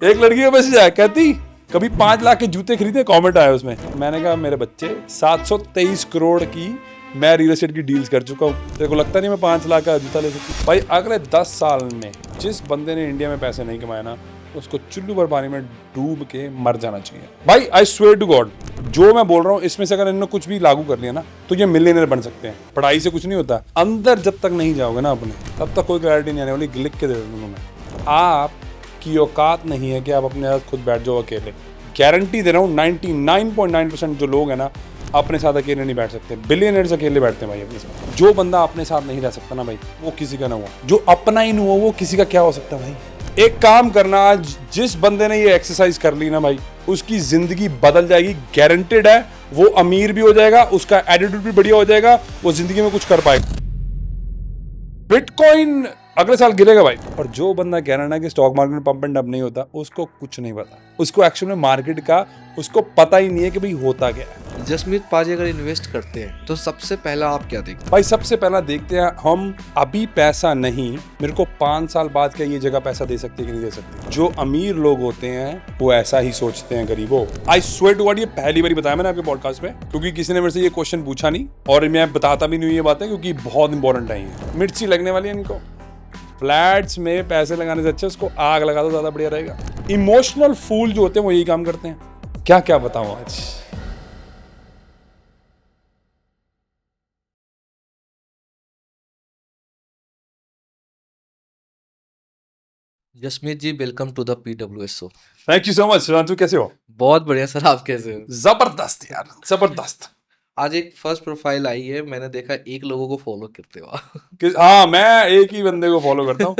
एक लड़की का मैसेज आया, कहती कभी 5 लाख के जूते खरीदे, कमेंट आया उसमें। मैंने कहा मेरे बच्चे 723 करोड़ की मैं रियल एस्टेट की डील्स कर चुका हूँ, तेरे को लगता नहीं मैं 5 लाख का जूता ले सकती? भाई अगले 10 साल में जिस बंदे ने इंडिया में पैसे नहीं कमाए ना, उसको चुल्लू भर पानी में डूब के मर जाना चाहिए। भाई आई स्वेयर टू गॉड, जो मैं बोल रहा हूँ इसमें से अगर इन्होंने कुछ भी लागू कर लिया ना तो ये मिलियनर बन सकते हैं। पढ़ाई से कुछ नहीं होता, अंदर जब तक नहीं जाओगे ना अपने, तब तक कोई क्लैरिटी नहीं आने वाली। लिख के दे दूंगा मैं, आप की औकात नहीं है कि आप अपने साथ खुद बैठ जाओ अकेले। गारंटी दे रहा हूँ 99.9% जो लोग हैं ना अपने साथ अकेले नहीं बैठ सकते। बिलियनर्स अकेले बैठते हैं भाई अपने साथ। जो बंदा अपने साथ नहीं रह सकता ना भाई, वो किसी का ना हुआ। जो अपना ही नहीं हुआ वो किसी का क्या हो सकता है भाई। एक काम करना, आज जिस बंदे ने ये एक्सरसाइज कर ली ना भाई, उसकी जिंदगी बदल जाएगी, गारंटेड है। वो अमीर भी हो जाएगा, उसका एटीट्यूड भी बढ़िया हो जाएगा, वो जिंदगी में कुछ कर पाएगा। बिटकॉइन अगले साल गिरेगा भाई। और जो बंदा कह रहा है ना कि स्टॉक मार्केट में पंप एंड डंप नहीं होता, उसको कुछ नहीं पता। उसको एक्चुअली में मार्केट का उसको पता ही नहीं है कि भाई होता क्या है। जसमीत पाजी अगर इन्वेस्ट करते हैं तो सबसे पहला आप क्या देखते भाई सबसे पहला देखते हैं हम, अभी पैसा नहीं, मेरे को 5 साल बाद क्या ये जगह पैसा दे सकती है कि नहीं दे सकती। जो अमीर लोग होते हैं वो ऐसा ही सोचते हैं गरीबों। आई स्वेयर टू गॉड, ये पहली बार बताया मैंने आपके पॉडकास्ट में, क्योंकि किसी ने मेरे से ये क्वेश्चन पूछा नहीं और मैं बताता भी नहीं ये बातें, क्योंकि बहुत इंपॉर्टेंट है ये। मिर्ची लगने वाली है इनको। फ्लैट्स में पैसे लगाने से अच्छा उसको आग लगा दो, ज्यादा बढ़िया रहेगा। इमोशनल फूल जो होते हैं वो यही काम करते हैं। क्या क्या बताऊं आज। Jasmeet ji, welcome to the PWS show. Thank you so much Sudhanshu, कैसे हो? बहुत बढ़िया सर, आप कैसे हो? जबरदस्त यार, जबरदस्त। आज एक फर्स्ट प्रोफाइल आई है, मैंने देखा एक लोगों को फॉलो करते हो। हाँ, मैं एक ही बंदे को फॉलो करता हूँ।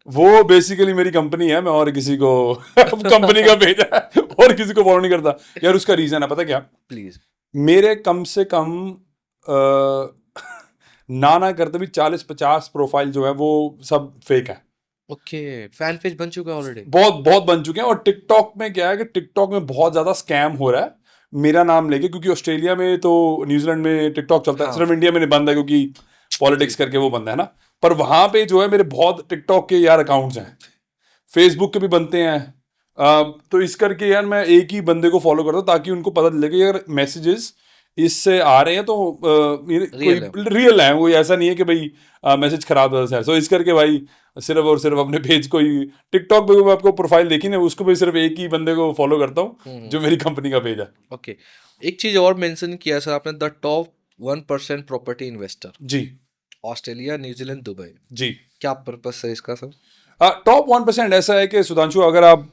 वो बेसिकली मेरी कंपनी है, मैं और किसी को कंपनी का भेजा है और किसी को फॉलो नहीं करता यार। उसका रीजन है पता क्या? प्लीज। मेरे कम से कम ना करते भी 40-50 प्रोफाइल जो है वो सब फेक है। ओके, फैन पेज बन चुका है ऑलरेडी? बहुत बहुत बन चुके हैं। और टिकटॉक में क्या है कि टिकटॉक में बहुत ज्यादा स्कैम हो रहा है मेरा नाम लेके, क्योंकि ऑस्ट्रेलिया में तो, न्यूजीलैंड में टिकटॉक चलता है। हाँ। सिर्फ इंडिया में नहीं बंद है क्योंकि पॉलिटिक्स करके वो बंद है ना। पर वहां पे जो है मेरे बहुत टिकटॉक के यार अकाउंट्स हैं, फेसबुक के भी बनते हैं। तो इस करके यार मैं एक ही बंदे को फॉलो करता हूँ ताकि उनको पता लगे यार मैसेजेस इससे आ रहे हैं तो कोई रियल है, कोई ऐसा नहीं है कि भाई मैसेज खराब है। सो इस करके भाई सिर्फ और सिर्फ अपने पेज को ही, टिकटॉक पे आपको प्रोफाइल देखी ना, उसको भी सिर्फ एक ही बंदे को फॉलो करता हूँ जो मेरी कंपनी का पेज है। ओके, एक चीज और मेंशन किया सर आपने, the top 1% property investor. Ji Australia, New Zealand, Dubai. जी। क्या पर्पस है इसका सर? टॉप 1% ऐसा है कि सुधांशु, अगर आप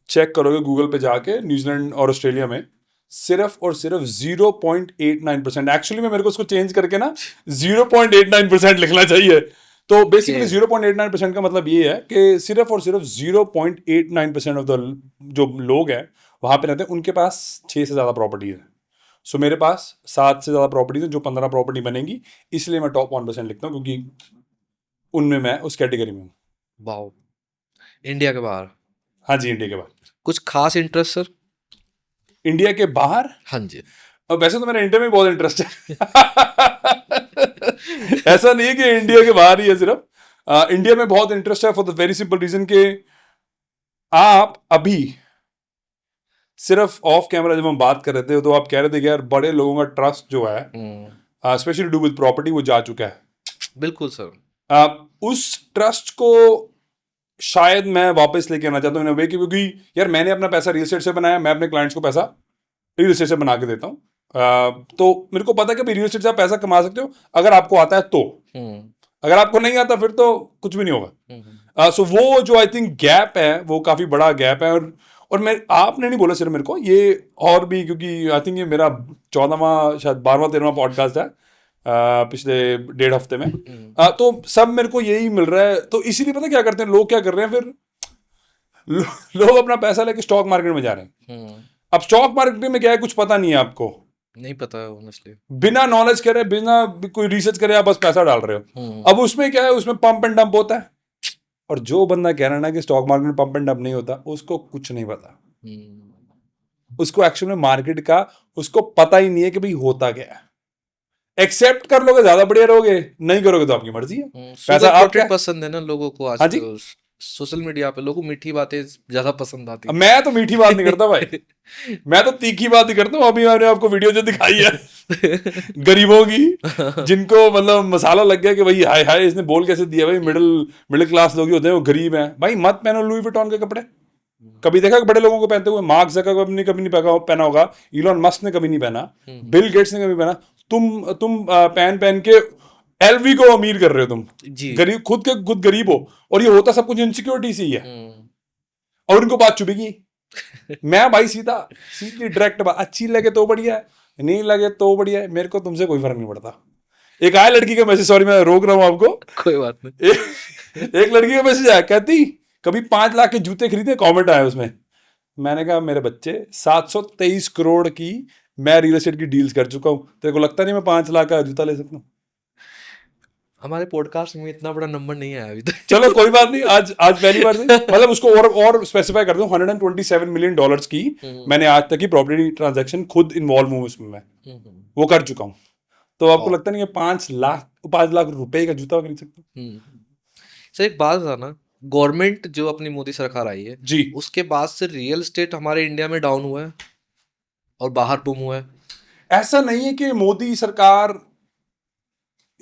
चेक करोगे गूगल पे जाके, न्यूजीलैंड और ऑस्ट्रेलिया में सिर्फ और सिर्फ 0.89%, एक्चुअली में मेरे को उसको चेंज करके ना 0.89% लिखना चाहिए। तो बेसिकली 0.89% का मतलब ये है कि सिर्फ और सिर्फ 0.89% ऑफ द जो लोग हैं वहां पे रहते हैं, उनके पास 6 से ज्यादा प्रॉपर्टीज है। सो मेरे पास 7 से ज्यादा प्रॉपर्टीज है, जो 15 प्रॉपर्टी बनेंगी, इसलिए मैं टॉप 1% लिखता हूँ, क्योंकि उनमें मैं उस कैटेगरी में हूँ। वाओ, इंडिया के बाहर? हाँ जी, इंडिया के बाहर। कुछ खास इंटरेस्ट सर? इंडिया के बाहर? हाँ जी। अब वैसे तो मेरा इंडिया में बहुत इंटरेस्ट है। ऐसा नहीं है कि इंडिया के बाहर ही है सिर्फ। इंडिया में बहुत इंटरेस्ट है for the very simple reason के आप अभी सिर्फ ऑफ कैमरा जब हम बात कर रहे थे तो आप कह रहे थे कि यार बड़े लोगों का ट्रस्ट जो है स्पेशली डू विद प्रॉपर्टी वो जा चुका है। बिल्कुल सर। उस ट्रस्ट को शायद मैं वापस लेके आना चाहता हूँ इन अ वे, क्योंकि यार मैंने अपना पैसा रियल एस्टेट से बनाया, मैं अपने क्लाइंट्स को पैसा रियल एस्टेट से बना के देता हूँ। तो मेरे को पता है कि रियल एस्टेट से आप पैसा कमा सकते हो अगर आपको आता है तो। अगर आपको नहीं आता फिर तो कुछ भी नहीं होगा। सो वो जो आई थिंक गैप है वो काफी बड़ा गैप है। और मैं, आपने नहीं बोला सिर्फ मेरे को ये, और भी, क्योंकि आई थिंक ये मेरा 14वां शायद 12वां-13वां पॉडकास्ट है पिछले 1.5 हफ्ते में। तो सब मेरे को यही मिल रहा है। तो इसीलिए पता क्या करते हैं लोग, क्या कर रहे हैं फिर, लोग अपना पैसा लेके स्टॉक मार्केट में जा रहे हैं। अब स्टॉक मार्केट में क्या है, कुछ पता नहीं है आपको, नहीं पता है ऑनेस्टली। बिना बिना नॉलेज करे, बिना कोई रिसर्च करे आप बस पैसा डाल रहे हो। अब उसमें क्या है, उसमें पंप एंड डंप होता है। और जो बंदा कह रहा है ना कि स्टॉक मार्केट में पंप एंड डंप नहीं होता, उसको कुछ नहीं पता। उसको एक्चुअली में मार्केट का उसको पता ही नहीं है कि भाई होता क्या है। एक्सेप्ट कर लोगे ज्यादा बढ़िया रहोगे, नहीं करोगे तो आपकी मर्जी है। पैसा आपका पसंद है ना लोगों को हाँ जी, आजकल। सोशल मीडिया पे लोगों को मीठी बातें ज्यादा पसंद आती अब मैं तो मीठी बात नहीं करता भाई, मैं तो तीखी बात ही करता हूँ। अभी मैंने आपको वीडियो जो दिखाई है गरीबों की, जिनको मतलब मसाला लग गया कि भाई हाय हाय इसने बोल कैसे दिया भाई, मिडिल मिडिल क्लास लोग ही होते हैं वो गरीब हैं। भाई मत पहनो लुई विटॉन के कपड़े। कभी देखा कि बड़े लोगों को पहनते हुए? मार्क जकरबर्ग ने कभी नहीं पहना होगा, इलॉन मस्क ने कभी नहीं पहना, बिल गेट्स ने कभी पहना। तुम पहन पहन के एलवी को अमीर कर रहे हो तुम। जी। गरीब खुद गरीब हो, और ये होता सब कुछ इनसिक्योरिटी से ही है, और उनको बात चुभेगी। मैं भाई सीधी डायरेक्ट बात, अच्छी लगे तो बढ़िया है, नहीं लगे तो बढ़िया है, मेरे को तुमसे कोई फर्क नहीं पड़ता। एक आया लड़की का मैसेज, सॉरी मैं रोक रहा हूं आपको, कोई बात नहीं। एक लड़की का मैसेज आया, कहती कभी 5 लाख के जूते खरीदे, कमेंट आया उसमें। मैंने कहा मेरे बच्चे 723 करोड़ की मैं रियल एस्टेट की डील्स कर चुका हूं, तेरे को लगता नहीं मैं 5 लाख का जूता ले सकता हूँ? हमारे पॉडकास्ट में इतना बड़ा नंबर नहीं आया अभी तक। चलो कोई बात नहीं, आज पहली बार नहीं, मतलब उसको और स्पेसिफाई कर दूं, $127 मिलियन की मैंने आज तक की प्रॉपर्टी ट्रांजैक्शन खुद इन्वॉल्व हूं उसमें, मैं वो कर चुका हूं। तो आपको लगता नहीं है 5 लाख रुपए का जूता खरीद सकता हूं? सर एक बात था ना, गवर्नमेंट जो अपनी मोदी सरकार आई है जी, उसके बाद से रियल एस्टेट हमारे इंडिया में डाउन हुआ है और बाहर बूम हुआ है। ऐसा नहीं है कि मोदी सरकार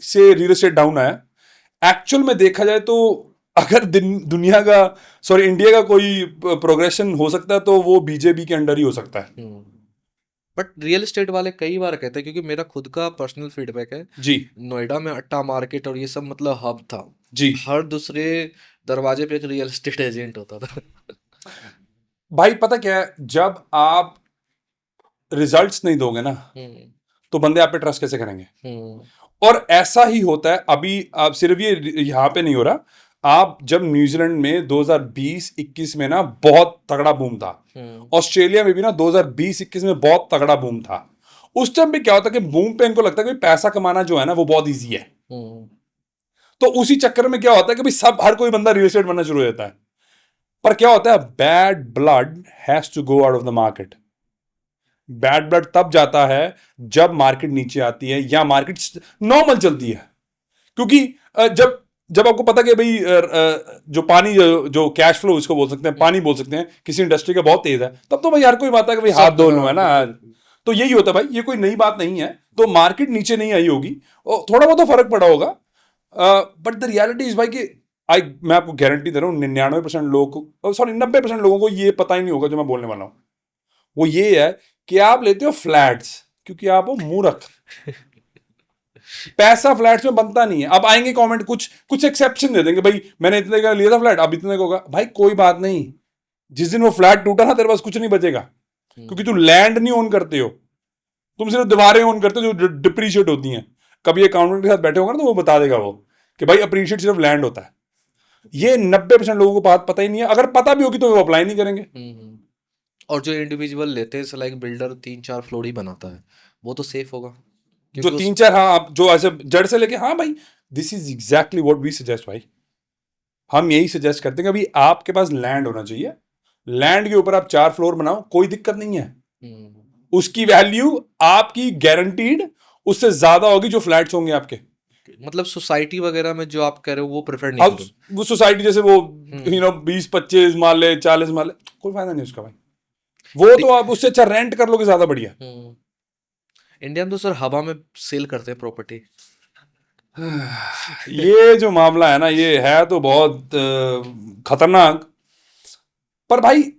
से रियल एस्टेट डाउन आया। एक्चुअल में देखा जाए तो अगर दुनिया का, सॉरी इंडिया का कोई प्रोग्रेशन हो सकता है तो वो बीजेपी के अंडर ही हो सकता है। बट रियल एस्टेट वाले कई बार कहते हैं, क्योंकि मेरा खुद का पर्सनल फीडबैक है जी, नोएडा में अट्टा मार्केट और ये सब मतलब हब था जी हर दूसरे दरवाजे पे एक रियल एस्टेट एजेंट होता था। भाई पता क्या है, जब आप रिजल्ट्स नहीं दोगे ना तो बंदे आप पे ट्रस्ट कैसे करेंगे? और ऐसा ही होता है अभी। आप सिर्फ ये यहां पे नहीं हो रहा, आप जब न्यूजीलैंड में 2020-21 में ना बहुत तगड़ा बूम था, ऑस्ट्रेलिया में भी ना 2020-21 में बहुत तगड़ा बूम था। उस टाइम पे क्या होता है कि बूम पे इनको लगता है कि पैसा कमाना जो है ना वो बहुत ईजी है, तो उसी चक्कर में क्या होता है कि भाई सब हर कोई बंदा रियल एस्टेट बनना शुरू हो जाता है। पर क्या होता है, bad blood has to go out of the market. Bad blood तब जाता है जब मार्केट नीचे आती है या मार्केट नॉर्मल चलती है। क्योंकि जब आपको पता कि भाई जो पानी जो कैश फ्लो इसको बोल सकते हैं, पानी बोल सकते हैं, किसी इंडस्ट्री का बहुत तेज है, तब तो भाई हर कोई बात है कि भाई हाथ धो लो, है ना। तो यही होता है भाई, ये कोई नई बात नहीं है। तो मार्केट नीचे नहीं आई होगी और थोड़ा बहुत तो फर्क पड़ा होगा, बट द रियलिटी इज भाई कि मैं आपको गारंटी दे रहा हूँ 99% लोगों को, सॉरी 90% लोगों को ये पता ही नहीं होगा जो मैं बोलने वाला हूँ। वो ये है कि आप लेते हो फ्लैट्स क्योंकि आप हो मूर्ख। पैसा फ्लैट्स में बनता नहीं है। अब आएंगे कमेंट, कुछ एक्सेप्शन दे देंगे, भाई मैंने इतने का लिया था फ्लैट, अब इतने का होगा। भाई कोई बात नहीं, जिस दिन वो फ्लैट टूटा ना तेरे पास कुछ नहीं बचेगा, क्योंकि तू लैंड नहीं ओन करते हो, तुम सिर्फ दीवारें ओन करते हो जो डिप्रीशिएट होती हैं। कभी अकाउंटेंट के साथ बैठे होगा ना तो वो बता देगा वो कि भाई अप्रीशिएट सिर्फ लैंड होता है। ये 90% लोगों को बात पता ही नहीं है। अगर पता भी होगी तो वो अप्लाई नहीं करेंगे। और जो इंडिविजुअल लेते हैं लाइक बिल्डर 3-4 फ्लोर ही बनाता है, वो तो सेफ होगा जो 3-4, हाँ आप जो ऐसे जड़ से लेके, हाँ भाई this is exactly what we suggest. भाई हम यही सजेस्ट करते हैं कि अभी आपके पास लैंड होना चाहिए, लैंड के ऊपर आप 4 फ्लोर बनाओ, कोई दिक्कत नहीं है। उसकी वैल्यू आपकी गारंटीड उससे ज्यादा होगी जो फ्लैट्स होंगे आपके। मतलब सोसाइटी वगैरह में जो आप कह रहे हो वो प्रेफर नहीं करो। वो सोसाइटी जैसे वो 20-25 माले 40 माले, कोई फायदा नहीं उसका भाई। वो तो आप उससे अच्छा रेंट कर लोगे, ज्यादा बढ़िया। इंडिया में तो सर हवा में सेल करते हैं प्रॉपर्टी। ये जो मामला है ना, ये है तो बहुत खतरनाक। पर भाई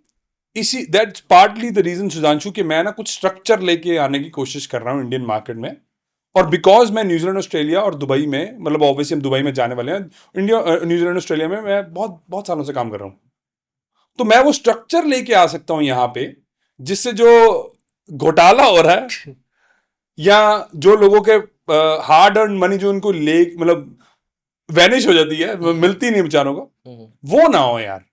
इसी that's partly the reason Sudhanshu कि मैं ना कुछ स्ट्रक्चर लेके आने की कोशिश कर रहा हूँ इंडियन मार्केट में। और बिकॉज मैं न्यूजीलैंड, ऑस्ट्रेलिया और दुबई में, मतलब ऑब्वियसली हम दुबई में जाने वाले हैं, इंडिया न्यूजीलैंड ऑस्ट्रेलिया में मैं बहुत बहुत सालों से काम कर रहा हूँ, तो मैं वो स्ट्रक्चर लेके आ सकता हूँ यहाँ पे, जिससे जो घोटाला हो रहा है या जो लोगों के हार्ड अर्न मनी जो उनको ले मतलब वैनिश हो जाती है, मिलती नहीं बेचारों को, वो ना हो यार।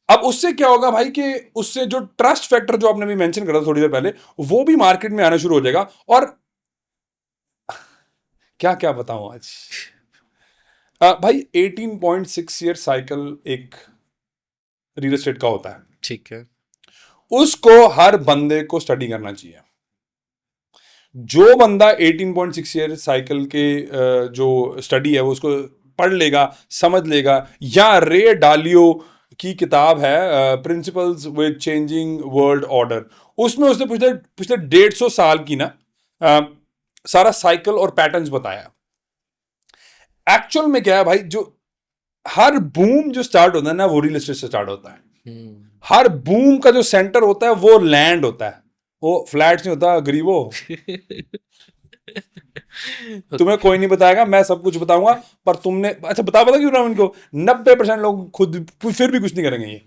अब उससे क्या होगा भाई कि उससे जो ट्रस्ट फैक्टर जो आपने भी मेंशन करा थोड़ी देर पहले, वो भी मार्केट में आना शुरू हो जाएगा। और क्या क्या बताऊं आज भाई 18.6 ईयर साइकिल एक रियल एस्टेट का होता है, ठीक है। उसको हर बंदे को स्टडी करना चाहिए। जो बंदा 18.6 ईयर साइकिल के जो स्टडी है वो उसको पढ़ लेगा, समझ लेगा। या रे डालियो की किताब है principles with changing world order, उसमें उसने पिछले पिछले 150 साल की ना सारा साइकिल और पैटर्न्स बताया। एक्चुअल में क्या है भाई, जो हर बूम जो स्टार्ट होता है ना वो रियल एस्टेट से स्टार्ट होता है। हर बूम का जो सेंटर होता है वो लैंड होता है, वो फ्लैट्स नहीं होता गरीबो। तुम्हें कोई नहीं बताएगा, मैं सब कुछ बताऊंगा। पर तुमने अच्छा बता क्यों रहा हूं इनको, 90% लोग खुद फिर भी कुछ नहीं करेंगे। ये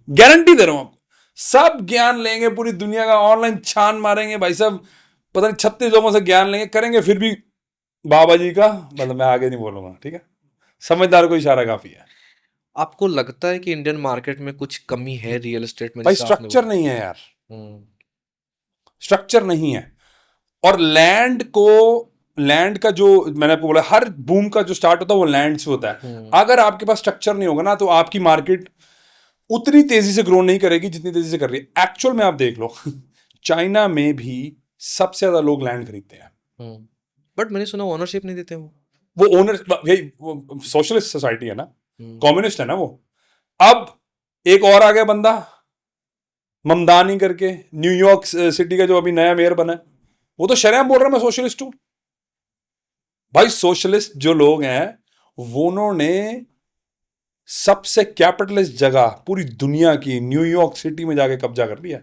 गारंटी दे रहा हूं आपको। सब ज्ञान लेंगे, पूरी दुनिया का ऑनलाइन छान मारेंगे भाई साहब, पता नहीं 36 लोगों से ज्ञान लेंगे, करेंगे फिर भी बाबा जी का, मतलब मैं आगे नहीं बोलूंगा, ठीक है। समझदार को इशारा काफी है। आपको लगता है कि इंडियन मार्केट में कुछ कमी है रियल एस्टेट में, भाई जैसे आपने स्ट्रक्चर नहीं है यार, हम्म, स्ट्रक्चर नहीं है। और लैंड का जो मैंने आपको बोला, हर बूम का जो स्टार्ट होता है वो लैंड से होता है। अगर आपके पास स्ट्रक्चर नहीं होगा ना तो आपकी मार्केट उतनी तेजी से ग्रो नहीं करेगी जितनी तेजी से कर रही है। एक्चुअल में आप देख लो, चाइना में भी सबसे ज्यादा लोग लैंड खरीदते हैं। बट मैंने सुना ओनरशिप नहीं देते वो ओनर, वो सोशलिस्ट सोसाइटी है ना, कम्युनिस्ट है ना वो। अब एक और आ गया बंदा ममदानी करके, न्यूयॉर्क सिटी का जो अभी नया मेयर बना है, वो तो शरेआम बोल रहा है मैं सोशलिस्ट हूं। भाई सोशलिस्ट जो लोग हैं वो उन्होंने सबसे कैपिटलिस्ट जगह पूरी दुनिया की न्यूयॉर्क सिटी में जाके कब्जा कर लिया।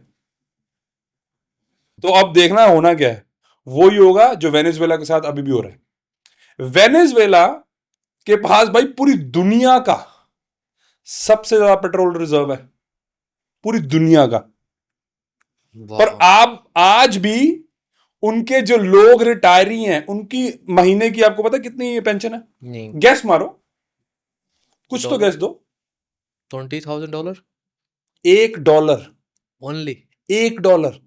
तो अब देखना होना क्या है, वो ही होगा जो वेनेजुएला के साथ अभी भी हो रहा है। वेनेजुएला के पास भाई पूरी दुनिया का सबसे ज्यादा पेट्रोल रिजर्व है, पूरी दुनिया का। पर आप आज भी उनके जो लोग रिटायरी हैं उनकी महीने की आपको पता कितनी पेंशन है? नहीं, गैस मारो, कुछ तो गैस दो। $20,000 $1 ओनली। $1।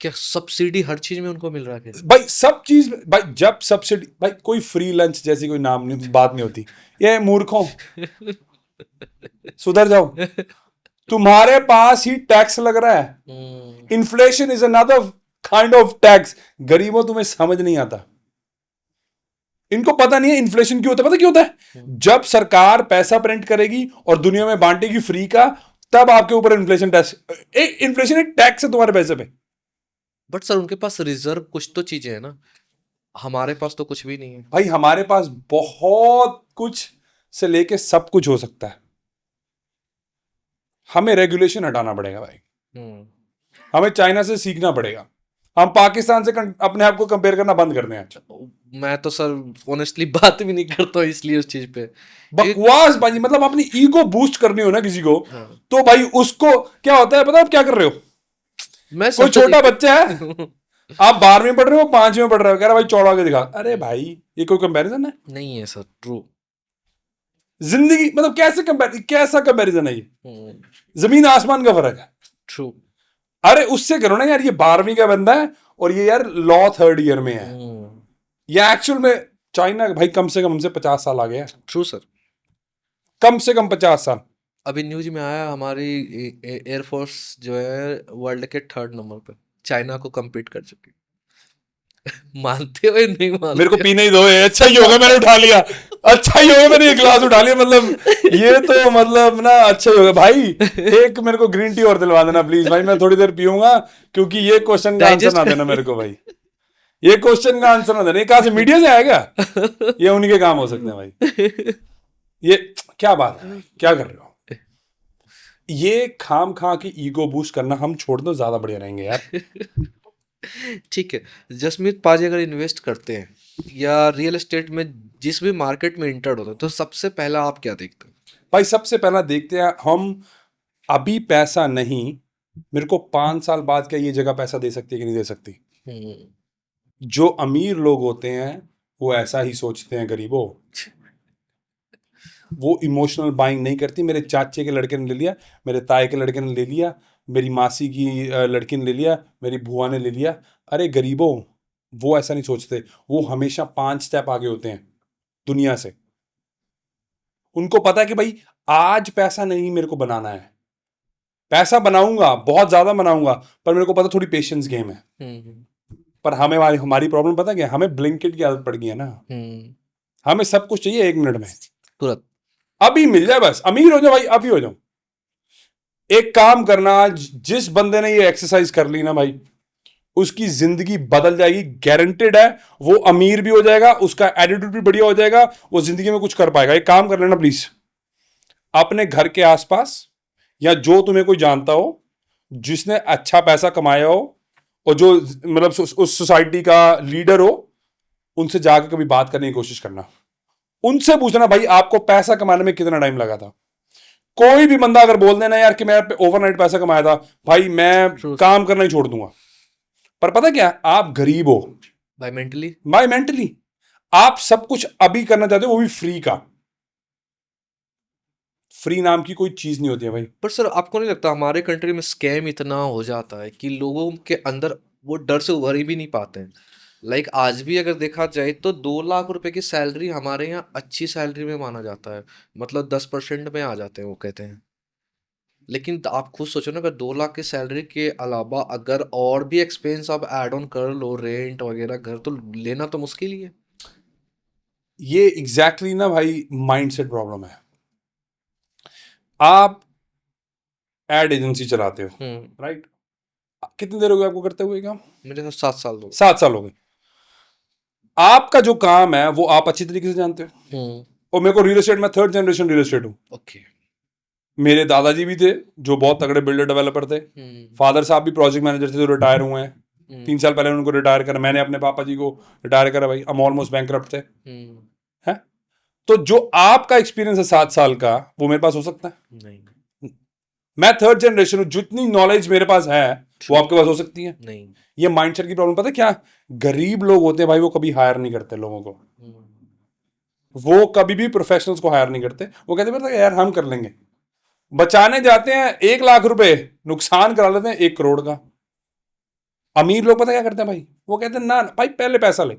क्या सब्सिडी हर चीज में उनको मिल रहा है? भाई सब चीज भाई, जब सब्सिडी भाई, कोई फ्री लंच जैसी कोई नाम नहीं, बात नहीं होती। ये मूर्खों, सुधर जाओ। तुम्हारे पास ही टैक्स लग रहा है। Inflation is another kind of tax. गरीबों तुम्हें समझ नहीं आता, इनको पता नहीं है इन्फ्लेशन क्यों होता है। पता क्यों होता है? जब सरकार पैसा प्रिंट करेगी और दुनिया में बांटेगी फ्री का, तब आपके ऊपर इन्फ्लेशन टैक्स, इन्फ्लेशन एक टैक्स है तुम्हारे पैसे पे। बट सर उनके पास रिजर्व कुछ तो चीजें है ना, हमारे पास तो कुछ भी नहीं है। भाई हमारे पास बहुत कुछ से लेके सब कुछ हो सकता है। हमें रेगुलेशन हटाना पड़ेगा भाई, हमें चाइना से सीखना पड़ेगा। हम पाकिस्तान से अपने आप को कंपेयर करना बंद कर दें। मैं तो सर ऑनेस्टली बात भी नहीं करता हूँ इसलिए उस चीज पे। बकवास बाजी, मतलब अपनी ईगो बूस्ट करनी हो ना किसी को, तो भाई उसको क्या होता है पता है आप क्या कर रहे हो? मैं कोई छोटा बच्चा है, आप 12वीं में पढ़ रहे हो, 5वीं में पढ़ रहे हो, कह रहा भाई चौड़ा के दिखा। अरे भाई ये कोई कंपैरिजन है? नहीं है सर, ट्रू। जिंदगी मतलब कैसा कंपैरिजन है ये? जमीन आसमान का फर्क है। ट्रू। अरे उससे करो ना यार, ये 12वीं का बंदा है और ये यार लॉ 3rd ईयर में है। ये एक्चुअल में चाइना भाई कम से कम हमसे 50 साल आगे है। ट्रू सर, कम से कम 50 साल। अभी न्यूज में आया हमारी एयरफोर्स जो है वर्ल्ड के 3rd नंबर पे चाइना को कम्पीट कर चुकी। मानते हो या नहीं मानते? मेरे को पीने ही दो, अच्छा ही होगा मैंने उठा लिया, अच्छा ही होगा मैंने एक गिलास उठा लिया, मतलब ये तो मतलब ना अच्छा ही होगा भाई। एक मेरे को ग्रीन टी और दिलवा देना प्लीज भाई, मैं थोड़ी देर पीऊंगा, क्योंकि ये क्वेश्चन का आंसर ना देना मेरे को भाई, ये क्वेश्चन का आंसर ना देना। ये कहां से, मीडिया से आएगा? ये उन्हीं के काम हो सकते हैं भाई। ये क्या बात है, क्या कर रहे हो? ये खाम खा की ईगो बूस्ट करना हम छोड़ दो, ज्यादा बढ़िया रहेंगे यार। ठीक है, जसमीत पाजी अगर इन्वेस्ट करते हैं या रियल एस्टेट में जिस भी मार्केट में इंटर होते हैं, तो सबसे पहला आप क्या देखते हैं? भाई सबसे पहला देखते हैं हम, अभी पैसा नहीं, मेरे को 5 साल बाद क्या ये जगह पैसा दे सकती है कि नहीं दे सकती। जो अमीर लोग होते हैं वो ऐसा ही सोचते हैं गरीबों, वो इमोशनल बाइंग नहीं करती। मेरे चाचे के लड़के ने ले लिया, मेरे ताए के लड़के ने ले लिया, मेरी मासी की लड़की ने ले लिया, मेरी बुआ ने ले लिया। अरे गरीबों, वो ऐसा नहीं सोचते, वो हमेशा 5 स्टेप आगे होते हैं दुनिया से। उनको पता है कि भाई आज पैसा नहीं मेरे को बनाना है, पैसा बनाऊंगा, बहुत ज्यादा बनाऊंगा, पर मेरे को पता थोड़ी पेशेंस गेम है। पर हमें हमारी प्रॉब्लम पता क्या, हमें ब्लिंकिट की आदत पड़ गई है ना। हमें सब कुछ चाहिए 1 मिनट में, तुरंत। अभी मिल जाए, बस अमीर हो जाओ भाई, अभी हो जाओ। एक काम करना, जिस बंदे ने ये एक्सरसाइज कर ली ना भाई, उसकी जिंदगी बदल जाएगी, गारंटेड है। वो अमीर भी हो जाएगा, उसका एटीट्यूड भी बढ़िया हो जाएगा, वो जिंदगी में कुछ कर पाएगा। एक काम कर लेना प्लीज, अपने घर के आसपास या जो तुम्हें कोई जानता हो जिसने अच्छा पैसा कमाया हो और जो मतलब उस सोसाइटी का लीडर हो, उनसे जाकर कभी बात करने की कोशिश करना। उनसे पूछना भाई आपको पैसा कमाने में कितना टाइम लगा था। कोई भी बंदा अगर बोल देना यार कि मैं ओवरनाइट पैसा कमाया था, भाई मैं True. काम करना ही छोड़ दूंगा। पर पता क्या, आप गरीब हो बाय मेंटली। भाई, मेंटली आप सब कुछ अभी करना चाहते हो, वो भी फ्री का। फ्री नाम की कोई चीज नहीं होती है भाई। पर सर आपको नहीं लगता हमारे कंट्री में स्कैम इतना हो जाता है कि लोगों के अंदर वो डर से उभर ही भी नहीं पाते हैं? लाइक आज भी अगर देखा जाए तो 2 लाख रुपए की सैलरी हमारे यहाँ अच्छी सैलरी में माना जाता है, मतलब 10% में आ जाते हैं वो कहते हैं। लेकिन आप खुद सोचो ना, अगर 2 लाख की सैलरी के अलावा अगर और भी एक्सपेंस आप ऐड ऑन कर लो, रेंट वगैरह, घर तो लेना तो मुश्किल ही है। ये एग्जैक्टली ना भाई माइंडसेट प्रॉब्लम है। आप एड एजेंसी चलाते हो, राइट? कितनी देर हो गई आपको करते हुए काम? मेरे साथ 7 साल हो 7 साल हो गए। आपका जो काम है वो आप अच्छी तरीके से जानते हो। गए। और मेरे को रियल एस्टेट में 3rd जनरेशन रियल एस्टेट हूँ। ओके। मेरे दादाजी भी थे जो बहुत तगड़े बिल्डर डेवलपर थे। फादर साहब भी प्रोजेक्ट मैनेजर थे जो रिटायर हुए हैं। 3 साल पहले उनको रिटायर करा। मैंने अपने पापा जी को रिटायर करा भाई, हम ऑलमोस्ट बैंकरप्ट थे। है तो जो आपका एक्सपीरियंस है 7 साल का, वो मेरे पास हो सकता है? नहीं। मैं 3rd जनरेशन हूं, जितनी नॉलेज मेरे पास है वो आपके पास हो सकती है? नहीं। ये माइंडसेट की प्रॉब्लम। पता है क्या, गरीब लोग होते हैं भाई, वो कभी हायर नहीं करते लोगों को। वो कभी भी प्रोफेशनल्स को हायर नहीं करते। वो कहते हैं यार हम कर लेंगे। बचाने जाते हैं 1 लाख रुपए, नुकसान करा लेते हैं 1 करोड़ का। अमीर लोग पता क्या करते हैं भाई, वो कहते हैं ना भाई पहले पैसा ले।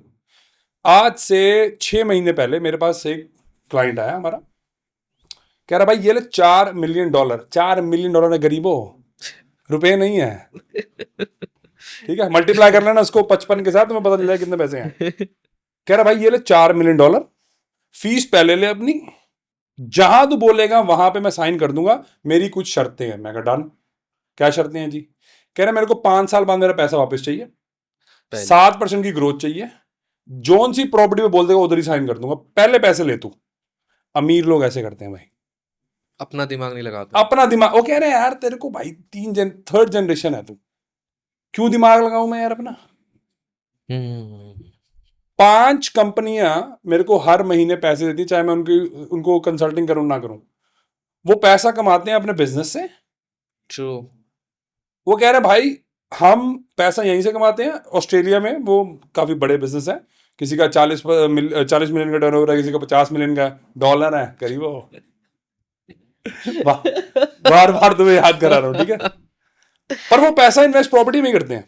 आज से 6 महीने पहले मेरे पास एक क्लाइंट आया हमारा, कह रहा भाई ये ले $4 मिलियन। $4 मिलियन है गरीबों, रुपए नहीं है। ठीक है, मल्टीप्लाई कर लेना उसको 55 के साथ, तुम्हें पता चल जाएगा कितने पैसे हैं। कह रहा भाई ये ले $4 मिलियन, फीस पहले ले अपनी, जहां तू बोलेगा वहां पे मैं साइन कर दूंगा, मेरी कुछ शर्तें हैं। मैं कहा डन। क्या शर्तें हैं जी? कह रहे मेरे को 5 साल बाद मेरा पैसा वापस चाहिए, 7% की ग्रोथ चाहिए, जोन सी प्रॉपर्टी पे बोल देगा उधर ही साइन कर दूंगा, पहले पैसे ले तू। अमीर लोग ऐसे करते हैं भाई, अपना दिमाग नहीं लगाते। अपना दिमाग। वो कह रहे हैं यार तेरे को भाई 3rd जनरेशन है तू, क्यों दिमाग लगाऊं मैं यार अपना? 5 कंपनियां मेरे को हर महीने पैसे देती, चाहे मैं उनको कंसल्टिंग करूं ना करूं। वो पैसा कमाते हैं अपने बिजनेस से। ट्रू। वो कह रहे हैं भाई हम पैसा यहीं से कमाते हैं। ऑस्ट्रेलिया में वो काफी बड़े बिजनेस है, किसी का 40 मिलियन का टर्नओवर है, किसी का 50 मिलियन का डॉलर है करीब। वो बार बार तुम्हें याद करा रहा हूं, ठीक है? पर वो पैसा इन्वेस्ट प्रॉपर्टी में करते हैं।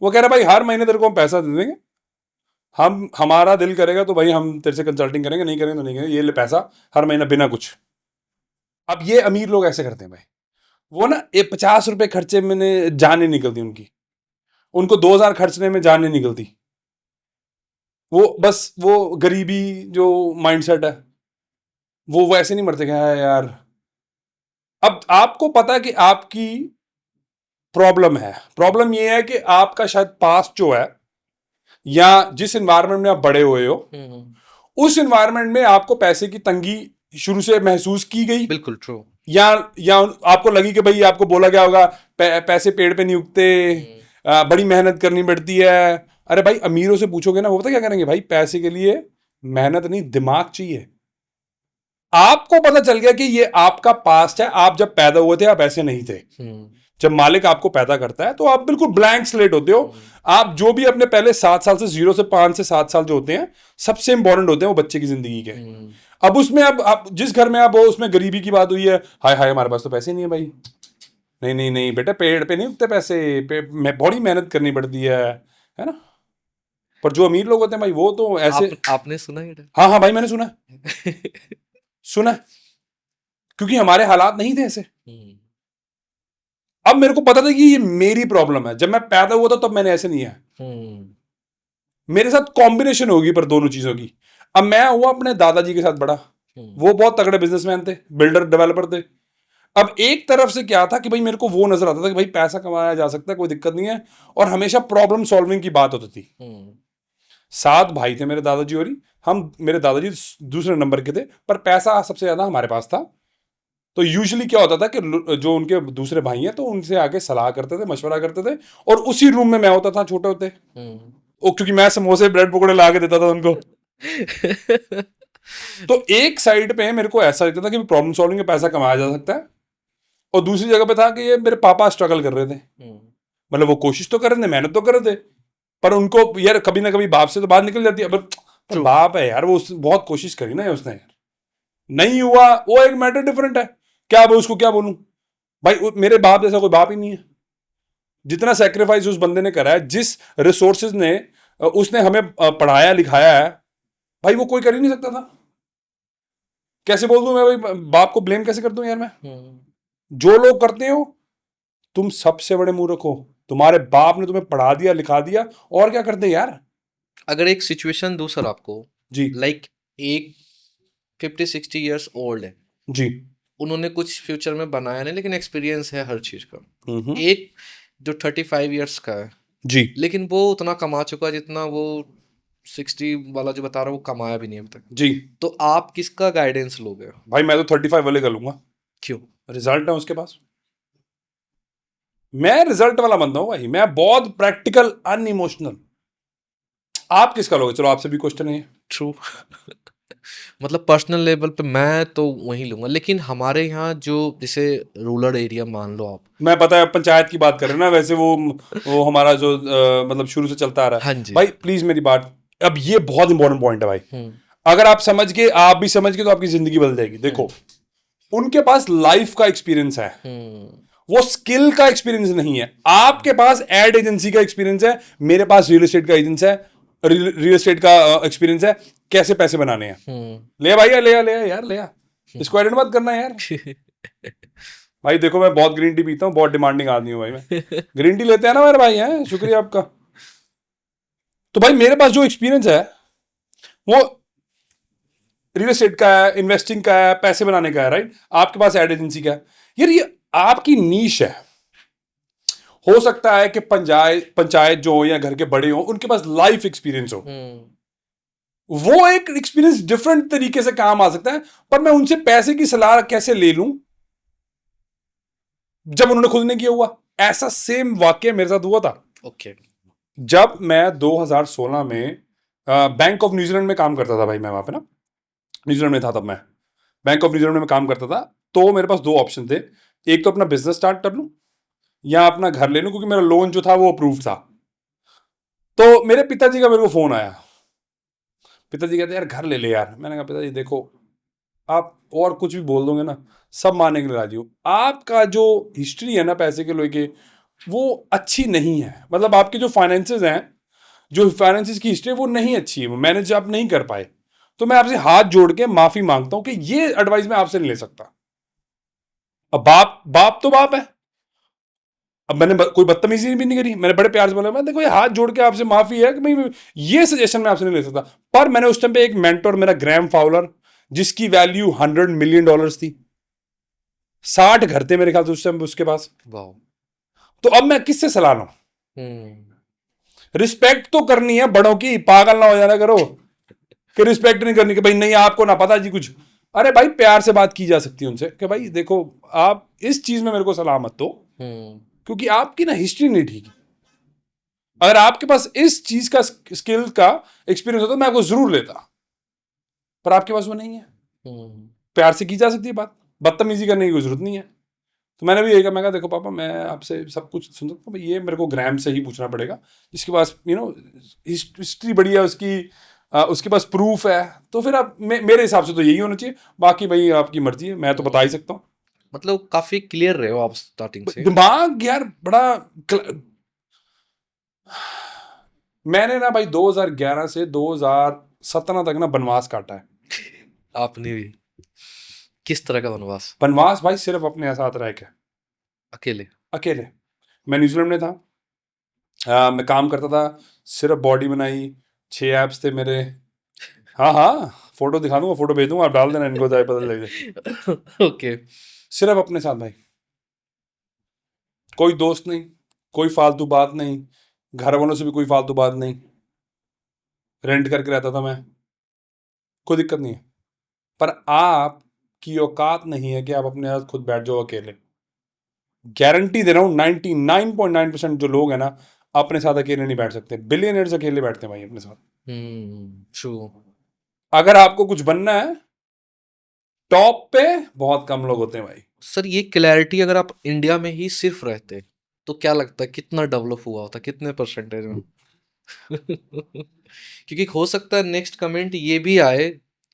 वो कह रहे भाई हर महीने तेरे को हम पैसा दे देंगे, हम हमारा दिल करेगा तो भाई हम तेरे से कंसल्टिंग करेंगे, नहीं करेंगे तो नहीं करेंगे, ये ले पैसा हर महीना बिना कुछ। अब ये अमीर लोग ऐसे करते हैं भाई, वो ना ये 50 रुपए खर्चे में जान नहीं निकलती उनकी, उनको 2000 खर्चने में जान नहीं निकलती। वो बस वो गरीबी जो माइंडसेट है, वो वैसे नहीं मरते क्या यार। अब आपको पता है कि आपकी प्रॉब्लम है। प्रॉब्लम ये है कि आपका शायद पास्ट जो है या जिस एनवायरनमेंट में आप बड़े हुए हो, उस एनवायरनमेंट में आपको पैसे की तंगी शुरू से महसूस की गई। बिल्कुल ट्रू। या आपको लगी कि भाई आपको बोला गया होगा पैसे पेड़ पे नहीं उगते, बड़ी मेहनत करनी पड़ती है। अरे भाई अमीरों से पूछोगे ना, वो पता क्या करेंगे भाई, पैसे के लिए मेहनत नहीं दिमाग चाहिए। आपको पता चल गया कि ये आपका पास्ट है, आप जब पैदा हुए थे आप ऐसे नहीं थे। जब मालिक आपको पैदा करता है तो आप बिल्कुल ब्लैंक स्लेट होते हो। आप जो भी अपने पहले 7 साल से 0 से 5 से 7 साल जो होते हैं सबसे इंपॉर्टेंट होते हैं वो बच्चे की जिंदगी के। अब उसमें अब जिस घर में आप हो उसमें गरीबी की बात हुई है, हाय हाय हमारे पास तो पैसे नहीं है भाई। नहीं नहीं नहीं बेटा, पेड़ पे नहीं उगते पैसे, मैं बड़ी मेहनत करनी पड़ती है ना। पर जो अमीर लोग होते हैं भाई वो तो ऐसे आपने सुना है? हाँ हाँ भाई मैंने सुना सुना, क्योंकि हमारे हालात नहीं थे ऐसे। अब मेरे को पता था कि ये मेरी प्रॉब्लम है। जब मैं पैदा हुआ था तब मैंने ऐसे नहीं है, मेरे साथ कॉम्बिनेशन होगी पर दोनों चीजों की। अब मैं हुआ अपने दादाजी के साथ बड़ा, वो बहुत तगड़े बिजनेसमैन थे, बिल्डर डेवलपर थे। अब एक तरफ से क्या था कि भाई मेरे को वो नजर आता था कि भाई पैसा कमाया जा सकता है, कोई दिक्कत नहीं है, और हमेशा प्रॉब्लम सॉल्विंग की बात होती थी। 7 भाई थे मेरे दादाजी और ही, हम, मेरे दादाजी दूसरे नंबर के थे, पर पैसा सबसे ज्यादा हमारे पास था। तो यूजुअली क्या होता था कि जो उनके दूसरे भाई हैं तो उनसे आके सलाह करते थे, मशवरा करते थे, और उसी रूम में मैं होता था छोटे होते, वो क्योंकि मैं समोसे ब्रेड पकौड़े ला के देता था उनको। तो एक साइड पे मेरे को ऐसा लगता था कि प्रॉब्लम सॉल्विंग का पैसा कमाया जा सकता है, और दूसरी जगह पे था कि ये मेरे पापा स्ट्रगल कर रहे थे, मतलब वो कोशिश तो कर रहे थे, मेहनत तो कर रहे थे, पर उनको यार कभी ना कभी बाप से तो बात निकल जाती है। पर बाप है यार, वो बहुत कोशिश करी ना उसने यार, नहीं हुआ, वो एक मैटर डिफरेंट है। क्या मैं उसको क्या बोलूं भाई, मेरे बाप जैसा कोई बाप ही नहीं है। जितना सेक्रीफाइस उस बंदे ने करा है, जिस रिसोर्सेज ने उसने हमें पढ़ाया लिखाया है, भाई वो कोई कर ही नहीं सकता था। कैसे बोल दूं मैं भाई, बाप को ब्लेम कैसे कर दूं यार मैं? जो लोग करते हो तुम सबसे बड़े मूर्ख हो, तुम्हारे बाप ने तुम्हें पढ़ा दिया लिखा दिया, और क्या करते यार। अगर एक सिचुएशन दूं सर आपको, जी लाइक एक 50-60 ईयर्स ओल्ड है, जी, उन्होंने कुछ फ्यूचर में बनाया नहीं लेकिन एक्सपीरियंस है हर चीज का। एक जो 35 ईयर्स का है जी, लेकिन वो उतना कमा चुका है जितना वो 60 वाला जो बता रहा है वो कमाया भी नहीं अभी तक, जी तो आप किसका गाइडेंस लोगे? भाई, मैं तो 35 वाले का लूंगा। क्यों? रिजल्ट है उसके पास, मैं रिजल्ट वाला बंदा हूं भाई, मैं बहुत प्रैक्टिकल, अनइमोशनल। आप किसका लोगे? चलो आपसे भी क्वेश्चन है। ट्रू। मतलब पर्सनल लेवल पे मैं तो वही लूंगा, लेकिन हमारे यहाँ जो जैसे रूरल एरिया मान लो आप। मैं पता है पंचायत की बात कर रहे हैं ना, वैसे वो हमारा जो मतलब शुरू से चलता आ रहा हाँ है जी। भाई, प्लीज मेरी बात, अब ये बहुत इंपॉर्टेंट पॉइंट है भाई। अगर आप समझ गए, आप भी समझ गए, तो आपकी जिंदगी बदल जाएगी। देखो, उनके पास लाइफ का एक्सपीरियंस है, वो स्किल का एक्सपीरियंस नहीं है। आपके पास एड एजेंसी का एक्सपीरियंस है, मेरे पास रियल एस्टेट का एजेंस है, रियल एस्टेट का एक्सपीरियंस है, कैसे पैसे बनाने हैं। ले भाई, ले आ यार, ले आ, इसको एडिट मत करना यार। भाई देखो, मैं बहुत ग्रीन टी पीता हूँ, बहुत डिमांडिंग आदमी हूँ भाई मैं। ग्रीन टी लेते हैं ना मेरे भाई, हैं, शुक्रिया आपका। तो भाई मेरे पास जो एक्सपीरियंस है वो रियल एस्टेट का है, इन्वेस्टिंग का है, पैसे बनाने का है, राइट। आपके पास एड एजेंसी का है यार, ये आपकी नीश है। हो सकता है कि पंचायत पंचायत जो हो या घर के बड़े हो, उनके पास लाइफ एक्सपीरियंस हो, वो एक एक्सपीरियंस डिफरेंट तरीके से काम आ सकता है। पर मैं उनसे पैसे की सलाह कैसे ले लूं जब उन्होंने खुद ने किया हुआ? ऐसा सेम वाक्य मेरे साथ हुआ था। ओके। जब मैं 2016 में बैंक ऑफ न्यूजीलैंड में काम करता था भाई, मैं वहां पे ना न्यूजीलैंड में था, तब मैं बैंक ऑफ न्यूजीलैंड में काम करता था। तो मेरे पास 2 ऑप्शन थे, एक तो अपना बिजनेस स्टार्ट कर लूं या अपना घर ले लूं, क्योंकि मेरा लोन जो था वो अप्रूव था। तो मेरे पिताजी का मेरे को फोन आया, पिताजी कहते यार घर ले ले यार। मैंने कहा पिताजी देखो, आप और कुछ भी बोल दोगे ना, सब मानने के लिए राजी हूं। आपका जो हिस्ट्री है ना पैसे के लेके, वो अच्छी नहीं है। मतलब आपके जो फाइनेंसेस हैं, जो फाइनेंसेस की हिस्ट्री है, वो नहीं अच्छी है, मैनेज आप नहीं कर पाए। तो मैं आपसे हाथ जोड़ के माफी मांगता हूं कि ये एडवाइस मैं आपसे नहीं ले सकता। अब बाप बाप तो बाप है। अब मैंने कोई बदतमीजी भी नहीं करी, मैंने बड़े प्यार से बोला, मैं देखो ये हाथ जोड़ के आपसे माफी है कि मैं ये सजेशन मैं आपसे नहीं ले सकता। पर मैंने उस टाइम पे एक मेंटोर, मेरा ग्रैम फाउलर, जिसकी वैल्यू $100 मिलियन थी, 60 घर थे मेरे ख्याल से उस टाइम उसके पास। वाह। तो अब मैं किससे सलाह लूं? रिस्पेक्ट तो करनी है बड़ों की, पागल ना हो जाना करो कि रिस्पेक्ट नहीं करनी कि भाई नहीं आपको ना पता जी कुछ। अरे भाई प्यार से बात की जा सकती है उनसे कि भाई देखो, आप इस चीज में मेरे को सलाह मत दो, क्योंकि आपकी ना हिस्ट्री नहीं ठीक है। अगर आपके पास इस चीज का स्किल का एक्सपीरियंस होता तो मैं आपको जरूर लेता, पर आपके पास वो नहीं है। प्यार से की जा सकती है बात, बदतमीजी करने की कोई जरूरत नहीं है। तो मैंने भी यही कहा, मैं कहा देखो पापा, मैं आपसे सब कुछ सुन सकता हूँ, ये मेरे को ग्राम से ही पूछना पड़ेगा, जिसके पास हिस्ट्री बड़ी है उसकी, उसके पास प्रूफ है। तो फिर आप मेरे हिसाब से तो यही होना चाहिए, बाकी भाई आपकी मर्जी है, मैं तो बता ही सकता हूँ। मतलब काफी क्लियर रहे हो आप स्टार्टिंग से। दिमाग यार बड़ा मैंने ना भाई 2011 से 2017 तक ना वनवास काटा है। आपने भी? किस तरह का वनवास? वनवास भाई सिर्फ अपने साथ रह के, अकेले? अकेले। मैं न्यूजीलैंड में था, मैं काम करता था, सिर्फ बॉडी बनाई, 6 ऐप्स थे मेरे। हाँ हाँ, फोटो दिखा दूंगा, फोटो भेज दूंगा, आप डाल देना, इनको जाए पता लग जाए। ओके। सिर्फ अपने साथ भाई, कोई दोस्त नहीं, कोई फालतू बात नहीं, घर वालों से भी कोई फालतू बात नहीं। रेंट करके रहता था मैं, कोई दिक्कत नहीं है। पर आपकी औकात नहीं है कि आप अपने साथ खुद बैठ जाओ अकेले। गारंटी दे रहा हूं, 99.9% जो लोग हैं ना, अपने साथ अकेले नहीं बैठ सकते। बिलियनर्स अकेले बैठते हैं भाई अपने साथ। ट्रू। अगर आपको कुछ बनना है, टॉप पे बहुत कम लोग होते हैं भाई। सर ये क्लैरिटी अगर आप इंडिया में ही सिर्फ रहते तो क्या लगता है कितना डेवलप हुआ होता, कितने परसेंटेज में? क्योंकि हो सकता है नेक्स्ट कमेंट ये भी आए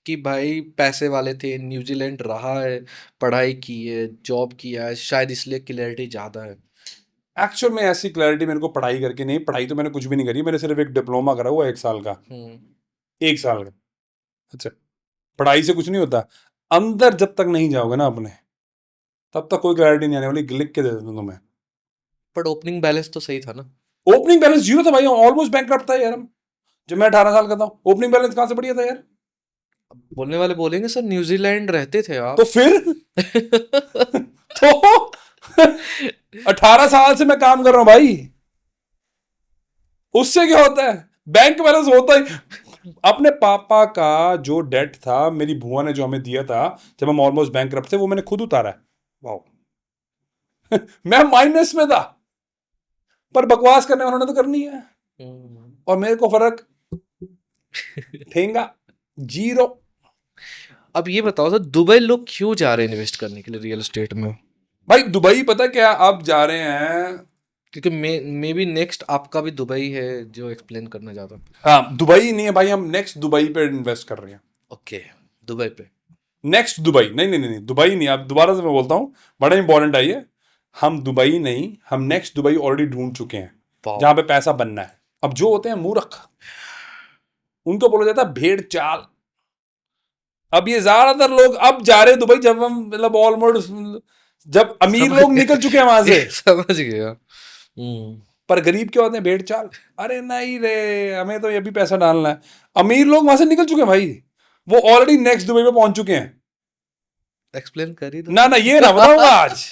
कि भाई पैसे वाले थे, न्यूजीलैंड रहा है, पढ़ाई की है, जॉब किया है, शायद इसलिए क्लैरिटी ज़्यादा है। एक्चुअल में ऐसी क्लैरिटी मेरे को पढ़ाई करके नहीं, पढ़ाई तो मैंने कुछ भी नहीं करी, मैंने सिर्फ एक डिप्लोमा करा हुआ 1 साल का। हम्म 1 साल का। अच्छा, पढ़ाई से कुछ नहीं होता। अंदर जब तक नहीं जाओगे ना अपने, तब तक कोई क्लैरिटी नहीं आने वाली। लिख के दे देता हूं तुम्हें। बट ओपनिंग बैलेंस तो सही था ना? ओपनिंग बैलेंस 0 था भाई, ऑलमोस्ट बैंकक्रप्ट था यार हम, जब मैं 18 साल का था। ओपनिंग बैलेंस कहां से बढ़िया था यार? अब बोलने वाले बोलेंगे सर न्यूजीलैंड रहते थे तो आप। फिर तो 18 साल से मैं काम कर रहा हूं भाई, उससे क्या होता है? बैंक बैलेंस होता ही। अपने पापा का जो डेट था, मेरी बुआ ने जो हमें दिया था जब हम ऑलमोस्ट बैंकक्रप्ट थे, वो मैंने खुद उतारा है। वाह। मैं माइनस में था, पर बकवास करने उन्होंने तो करनी है, और मेरे को फर्क ठेंगा 0। अब ये बताओ सर, दुबई लोग क्यों जा रहे हैं इन्वेस्ट करने के लिए रियल एस्टेट में? भाई दुबई पता क्या, अब जा रहे हैं। क्योंकि मे बी नेक्स्ट आपका भी दुबई है जो एक्सप्लेन करना चाहता हूँ। हाँ, दुबई नहीं है भाई, हम नेक्स्ट दुबई पे इन्वेस्ट कर रहे हैं। ओके, दुबई पे। नेक्स्ट दुबई, नहीं नहीं नहीं, दुबई नहीं। अब दोबारा से मैं बोलता हूँ, बड़ा इंपॉर्टेंट है ये। हम दुबई नहीं, हम नेक्स्ट दुबई ऑलरेडी ढूंढ चुके हैं, वाह। जहां पे पैसा बनना है। अब जो होते हैं मूर्ख, उनको बोला जाता है भेड़ चाल। अब ये ज्यादातर लोग अब जा रहे हैं दुबई, जब हम मतलब ऑलमोस्ट, जब अमीर समझ लोग निकल चुके हैं वहां से। समझ गया। पर गरीब क्या होते हैं? भेड़ चाल। अरे नहीं रे, हमें तो ये भी पैसा डालना है। अमीर लोग वहां से निकल चुके हैं भाई, वो ऑलरेडी नेक्स्ट दुबई में पहुंच चुके हैं। एक्सप्लेन कर ही दो। ना ना, ये ना बताऊंगा आज।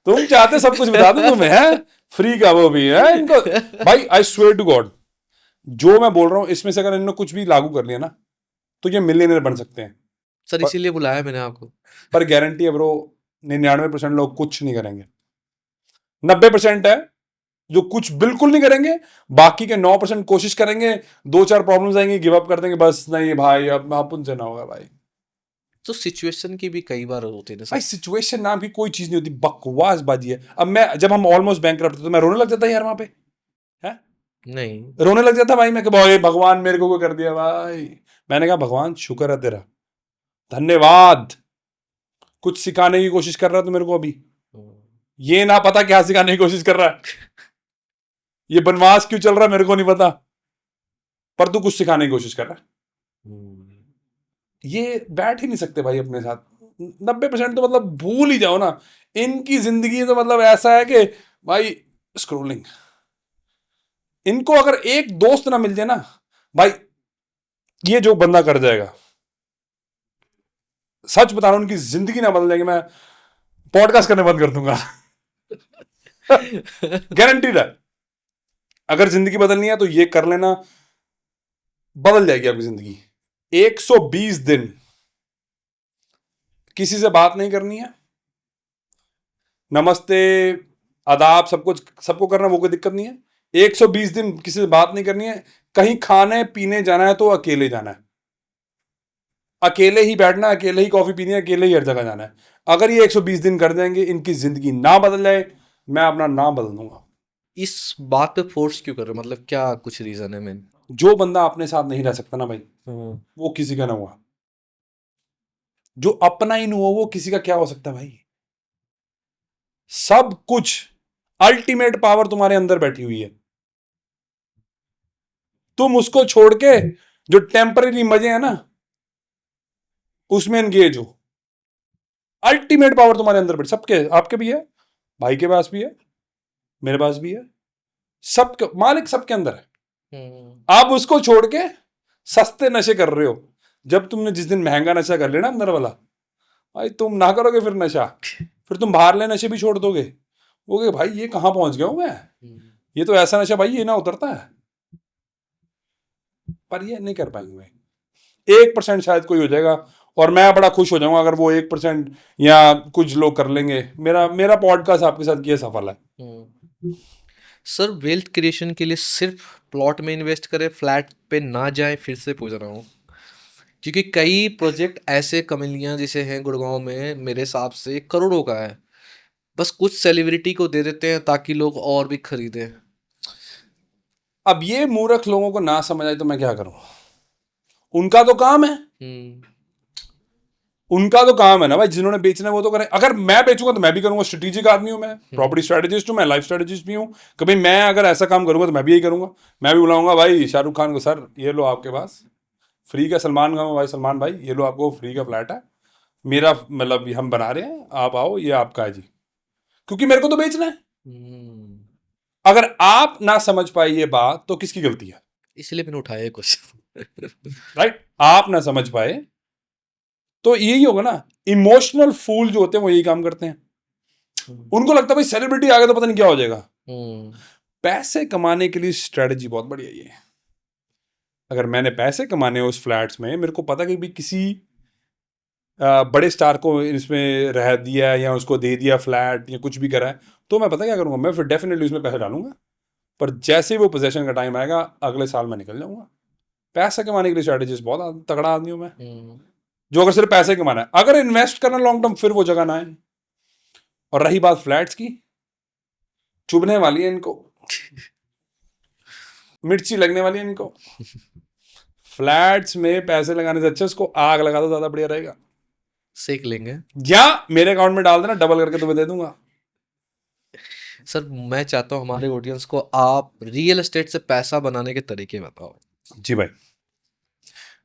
तुम चाहते सब कुछ बता दूं तुम्हें, है फ्री का वो भी है इनको। भाई आई स्वेयर टू गॉड, जो मैं बोल रहा हूं इसमें से अगर इन्होंने कुछ भी लागू कर लिया ना, तो ये मिलियनर बन सकते हैं। सर इसीलिए बुलाया मैंने आपको। पर गारंटी है ब्रो, 99% लोग कुछ नहीं करेंगे। 90% है जो कुछ बिल्कुल नहीं करेंगे, बाकी के 9% कोशिश करेंगे, 2-4 प्रॉब्लम्स आएंगे, गिव अप कर देंगे, बस नहीं भाई अब उनसे ना होगा भाई। तो सिचुएशन की भी कई बार होती है ना भाई सर। सिचुएशन नाम की कोई चीज नहीं होती, बकवास बाजी है। अब मैं, जब हम ऑलमोस्ट बैंकक्रप्ट थे, तो मैं रोने लग जाता यार वहां पे, है नहीं। रोने लग जाता भाई मैं, कि भाई भगवान मेरे को कर दिया भाई। मैंने कहा भगवान शुक्र है तेरा, धन्यवाद, कुछ सिखाने की कोशिश कर रहा है तो मेरे को अभी ये ना पता क्या सिखाने की कोशिश कर रहा है, ये बनवास क्यों चल रहा है मेरे को नहीं पता, पर तू कुछ सिखाने की कोशिश कर रहा है। ये बैठ ही नहीं सकते भाई अपने साथ। 90% तो मतलब भूल ही जाओ ना, इनकी जिंदगी तो मतलब ऐसा है कि भाई स्क्रोलिंग। इनको अगर एक दोस्त ना मिल जाए ना भाई, ये जो बंदा कर जाएगा, सच बता रहा हूं, उनकी जिंदगी ना बदल जाएगी। मैं पॉडकास्ट करने बंद कर दूंगा। गारंटीड है। अगर जिंदगी बदलनी है तो ये कर लेना, बदल जाएगी आपकी जिंदगी। 120 दिन किसी से बात नहीं करनी है, नमस्ते आदाब सब कुछ सबको करना, वो कोई दिक्कत नहीं है। 120 दिन किसी से बात नहीं करनी है। कहीं खाने पीने जाना है तो अकेले जाना है, अकेले ही बैठना, अकेले ही कॉफी पीनी है, अकेले ही हर जगह जाना है। अगर ये 120 दिन कर देंगे, इनकी जिंदगी ना बदल जाए, मैं अपना नाम बदल दूंगा। इस बात पे फोर्स क्यों कर रहे हो, मतलब क्या कुछ रीजन है मेन? जो बंदा अपने साथ नहीं रह सकता ना भाई, वो किसी का ना हुआ। जो अपना ही नहीं हुआ, वो किसी का क्या हो सकता है भाई? सब कुछ, अल्टीमेट पावर तुम्हारे अंदर बैठी हुई है। तुम उसको छोड़ के जो टेम्पररी मजे हैं ना, उसमें एंगेज हो। अल्टीमेट पावर तुम्हारे अंदर बैठी, सबके, आपके भी है, भाई के पास भी है, मेरे पास भी है, सबके मालिक सबके अंदर है। आप उसको छोड़ के सस्ते नशे कर रहे हो। जब तुमने जिस दिन महंगा नशा कर लेना अंदर वाला, भाई तुम ना करोगे फिर नशा, फिर तुम बाहर ले नशे भी छोड़ दोगे। वो भाई ये कहाँ पहुंच गया हूं मैं, ये तो ऐसा नशा भाई ये ना उतरता है। पर ये नहीं कर पाएंगे भाई। 1% शायद कोई हो जाएगा और मैं बड़ा खुश हो जाऊंगा अगर वो 1% या कुछ लोग कर लेंगे। मेरा मेरा पॉडकास्ट आपके साथ ये सफल है। सर वेल्थ क्रिएशन के लिए सिर्फ प्लॉट में इन्वेस्ट करें, फ्लैट पे ना जाए, फिर से पूछ रहा हूँ क्योंकि कई प्रोजेक्ट ऐसे कमिलियाँ जैसे हैं गुड़गांव में, मेरे हिसाब से करोड़ों का है, बस कुछ सेलिब्रिटी को दे देते हैं ताकि लोग और भी खरीदें। अब ये मूर्ख लोगों को ना समझ आए तो मैं क्या करूं, उनका तो काम है, उनका तो काम है ना भाई, जिन्होंने बेचना है वो तो करें। अगर मैं बेचूंगा तो मैं भी करूंगा, स्ट्रेटेजिक आदमी हूं मैं, प्रॉपर्टी स्ट्रेटेजिस्ट हूं मैं, लाइफ स्ट्रेटेजिस्ट भी हूं। कभी मैं अगर ऐसा काम करूंगा तो मैं भी यही करूंगा, मैं भी बुलाऊंगा भाई शाहरुख खान को, सर ये लो आपके पास फ्री का, सलमान खान भाई, सलमान भाई ये लो आपको फ्री का फ्लैट है मेरा, मतलब हम बना रहे हैं, आप आओ ये आपका है जी, क्योंकि मेरे को तो बेचना है। अगर आप ना समझ पाए ये बात तो किसकी गलती है? इसलिए मैंने उठाया ये क्वेश्चन। राइट, आप ना समझ पाए तो यही होगा ना। इमोशनल फूल जो होते हैं वो यही काम करते हैं। उनको लगता है भाई सेलिब्रिटी आ गया तो पता नहीं क्या हो जाएगा। पैसे कमाने के लिए स्ट्रेटजी बहुत बढ़िया ये है। अगर मैंने पैसे कमाने उस फ्लैट्स में, मेरे को पता कि भी किसी बड़े स्टार को इसमें रह दिया या उसको दे दिया फ्लैट या कुछ भी करा है, तो मैं पता क्या करूंगा, मैं फिर डेफिनेटली उसमें पैसे डालूंगा। पर जैसे ही वो पोजेशन का टाइम आएगा अगले साल मैं निकल जाऊंगा। पैसे कमाने के लिए स्ट्रेटेजिस्ट बहुत तगड़ा आदमी हूं मैं, जो अगर सिर्फ पैसे कमाना है। अगर इन्वेस्ट करना लॉन्ग टर्म, फिर वो जगह ना है। और रही बात फ्लैट्स की, चुभने वाली है इनको, मिर्ची लगने वाली है इनको। फ्लैट्स में पैसे लगाने से अच्छा उसको आग लगा दो, ज्यादा बढ़िया रहेगा। सेक लेंगे। या मेरे अकाउंट में डाल देना, डबल करके तुम्हें दे दूंगा। सर मैं चाहता हूँ हमारे ऑडियंस को आप रियल एस्टेट से पैसा बनाने के तरीके बताओ। जी भाई,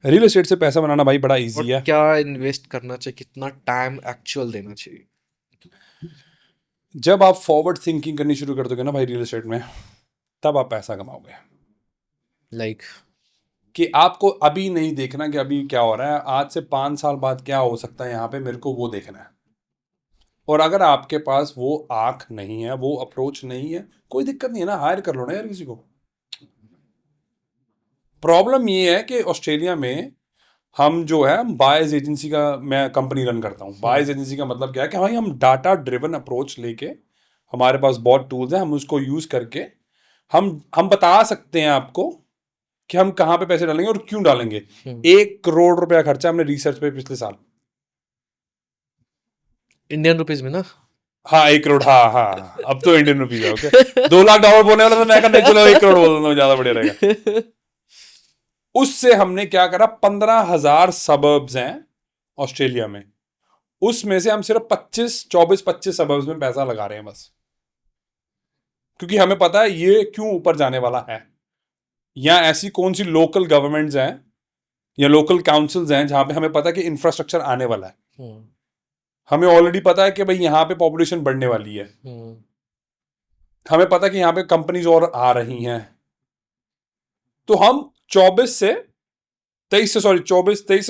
रियल एस्टेट से पैसा बनाना भाई बड़ा इजी है। क्या इन्वेस्ट करना चाहिए, कितना टाइम एक्चुअल देना चाहिए? जब आप फॉरवर्ड थिंकिंग करनी शुरू कर दोगे ना भाई रियल एस्टेट में, तब आप पैसा कमाओगे। लाइक कि आपको अभी नहीं देखना कि अभी क्या हो रहा है, आज से 5 साल बाद क्या हो सकता है यहाँ पे, मेरे को वो देखना है। और अगर आपके पास वो आंख नहीं है, वो अप्रोच नहीं है, कोई दिक्कत नहीं है ना, हायर कर लो ना यार किसी को। प्रॉब्लम ये है कि ऑस्ट्रेलिया में हम जो है, बायर्स एजेंसी का मैं कंपनी रन करता हूँ। बायर्स एजेंसी का मतलब क्या है कि भाई हम डाटा ड्रिवन अप्रोच लेके, हमारे पास बहुत टूल्स हैं, हम उसको यूज करके हम बता सकते हैं आपको कि हम कहाँ पे पैसे डालेंगे और क्यों डालेंगे। 1 करोड़ रुपया खर्चा हमने रिसर्च पे पिछले साल, इंडियन रुपीज में ना। हाँ 1 करोड़, हाँ हाँ अब तो इंडियन रुपीज है। ओके, 2 लाख डॉलर बोलने वाला था मैं, कहना चलो 1 करोड़ बोल दूं ज्यादा बढ़िया रहेगा। उससे हमने क्या करा, 15,000 सबर्ब्स हैं ऑस्ट्रेलिया में, उसमें से हम सिर्फ 25 सबर्ब्स में पैसा लगा रहे हैं बस, क्योंकि हमें पता है ये क्यों ऊपर जाने वाला है। या ऐसी कौन सी लोकल गवर्नमेंट्स हैं या लोकल काउंसिल्स हैं जहां पे हमें पता है कि इंफ्रास्ट्रक्चर आने वाला है। हमें ऑलरेडी पता है कि भाई यहाँ पे पॉपुलेशन बढ़ने वाली है, हमें पता है कि यहाँ पे कंपनीज और आ रही हैं, तो हम 23 से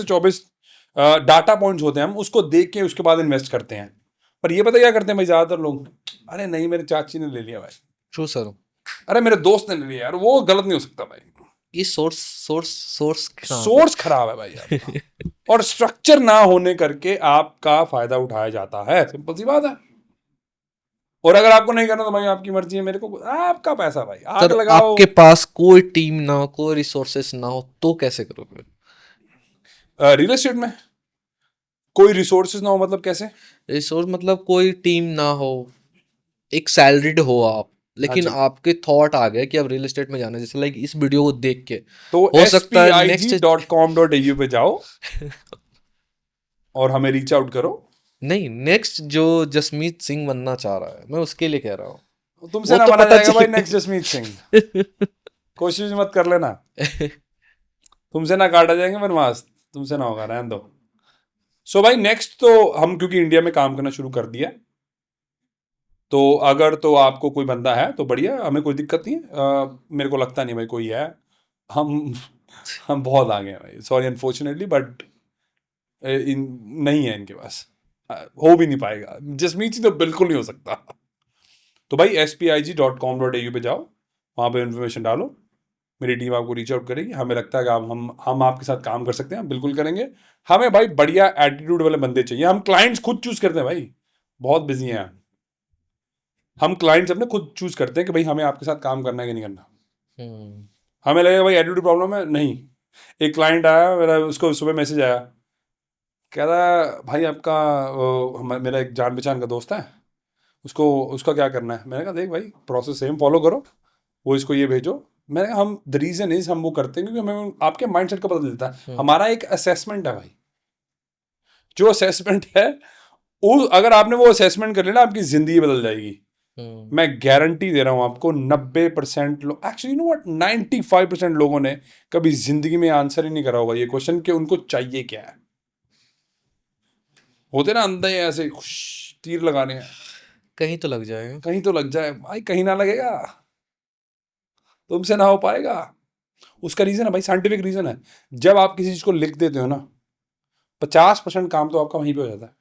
24 डाटा पॉइंट्स होते हैं, हम उसको देख के उसके बाद इन्वेस्ट करते हैं। पर ये पता क्या करते हैं भाई ज्यादातर लोग, अरे नहीं मेरे चाची ने ले लिया भाई, ट्रू सर, अरे मेरे दोस्त ने ले लिया यार, वो गलत नहीं हो सकता भाई। ये सोर्स खराब है भाई आपका। और स्ट्रक्चर ना होने करके आपका फायदा उठाया जाता है, सिंपल सी बात है। और अगर आपको नहीं करना तो भाई आपकी मर्जी है, मेरे को आपका पैसा भाई आग सर लगाओ। आपके पास कोई टीम ना हो, कोई रिसोर्सेस ना हो, तो कैसे करोगे? रियल एस्टेट में कोई रिसोर्सेज ना हो मतलब कैसे? रिसोर्स मतलब कोई टीम ना हो, एक सैलरीड हो आप, लेकिन आपके थॉट आ गए कि अब रियल एस्टेट में जाना है, जैसे लाइक इस वीडियो को देख के तो हो सकता है नेक्स्ट spig.com.au पे जाओ और हमें रीच आउट करो। नहीं, नेक्स्ट जो जसमीत सिंह बनना चाह रहा है, मैं उसके लिए कह रहा हूँ। तुमसे ना बना जाएगा भाई नेक्स्ट जसमीत सिंह, कोशिश मत कर लेना। तुमसे ना काटा जाएंगे बनवास, तुमसे ना होगा, रहने दो। सो भाई नेक्स्ट तो हम क्योंकि इंडिया में काम करना शुरू कर दिया, तो अगर तो आपको कोई बंदा है तो बढ़िया, हमें कोई दिक्कत नहीं है। मेरे को लगता नहीं भाई कोई है। हम हम बहुत आगे हैं भाई, सॉरी अनफॉर्चुनेटली, बट नहीं है इनके पास, हो भी नहीं पाएगा। जसमीत जी तो बिल्कुल नहीं हो सकता। तो भाई spig.com.au पे जाओ, वहाँ पे इन्फॉर्मेशन डालो, मेरी टीम आपको रीच आउट करेगी। हमें लगता है कि हम आपके साथ काम कर सकते हैं, हम बिल्कुल करेंगे। हमें भाई बढ़िया एटीट्यूड वाले बंदे चाहिए। हम क्लाइंट्स खुद चूज करते हैं भाई, बहुत बिजी हैं हम क्लाइंट्स अपने खुद चूज करते हैं कि भाई हमें आपके साथ काम करना है कि नहीं करना। हमें लगेगा भाई एटीट्यूड प्रॉब्लम है, नहीं। एक क्लाइंट आया मेरा, उसको सुबह मैसेज आया, कह रहा है भाई आपका मेरा एक जान पहचान का दोस्त है, उसको उसका क्या करना है। मैंने कहा देख भाई प्रोसेस सेम फॉलो करो, वो इसको ये भेजो। मैंने कहा हम द रीज़न इज हम वो करते हैं क्योंकि हमें आपके माइंडसेट का पता चलता है। हमारा एक असेसमेंट है भाई, जो असेसमेंट है अगर आपने वो असेसमेंट कर लिया ना, आपकी ज़िंदगी बदल जाएगी। मैं गारंटी दे रहा हूँ आपको, 90% लोग, एक्चुअली नो व्हाट, 95% लोगों ने कभी जिंदगी में आंसर ही नहीं करा होगा ये क्वेश्चन कि उनको चाहिए क्या है। होते ना अंदर ही ऐसे तीर लगाने हैं, कहीं तो लग जाएगा। कहीं तो लग जाए भाई, कहीं ना लगेगा तुमसे ना हो पाएगा। उसका रीजन है भाई, साइंटिफिक रीजन है। जब आप किसी चीज को लिख देते हो ना, 50% काम तो आपका वहीं पे हो जाता है।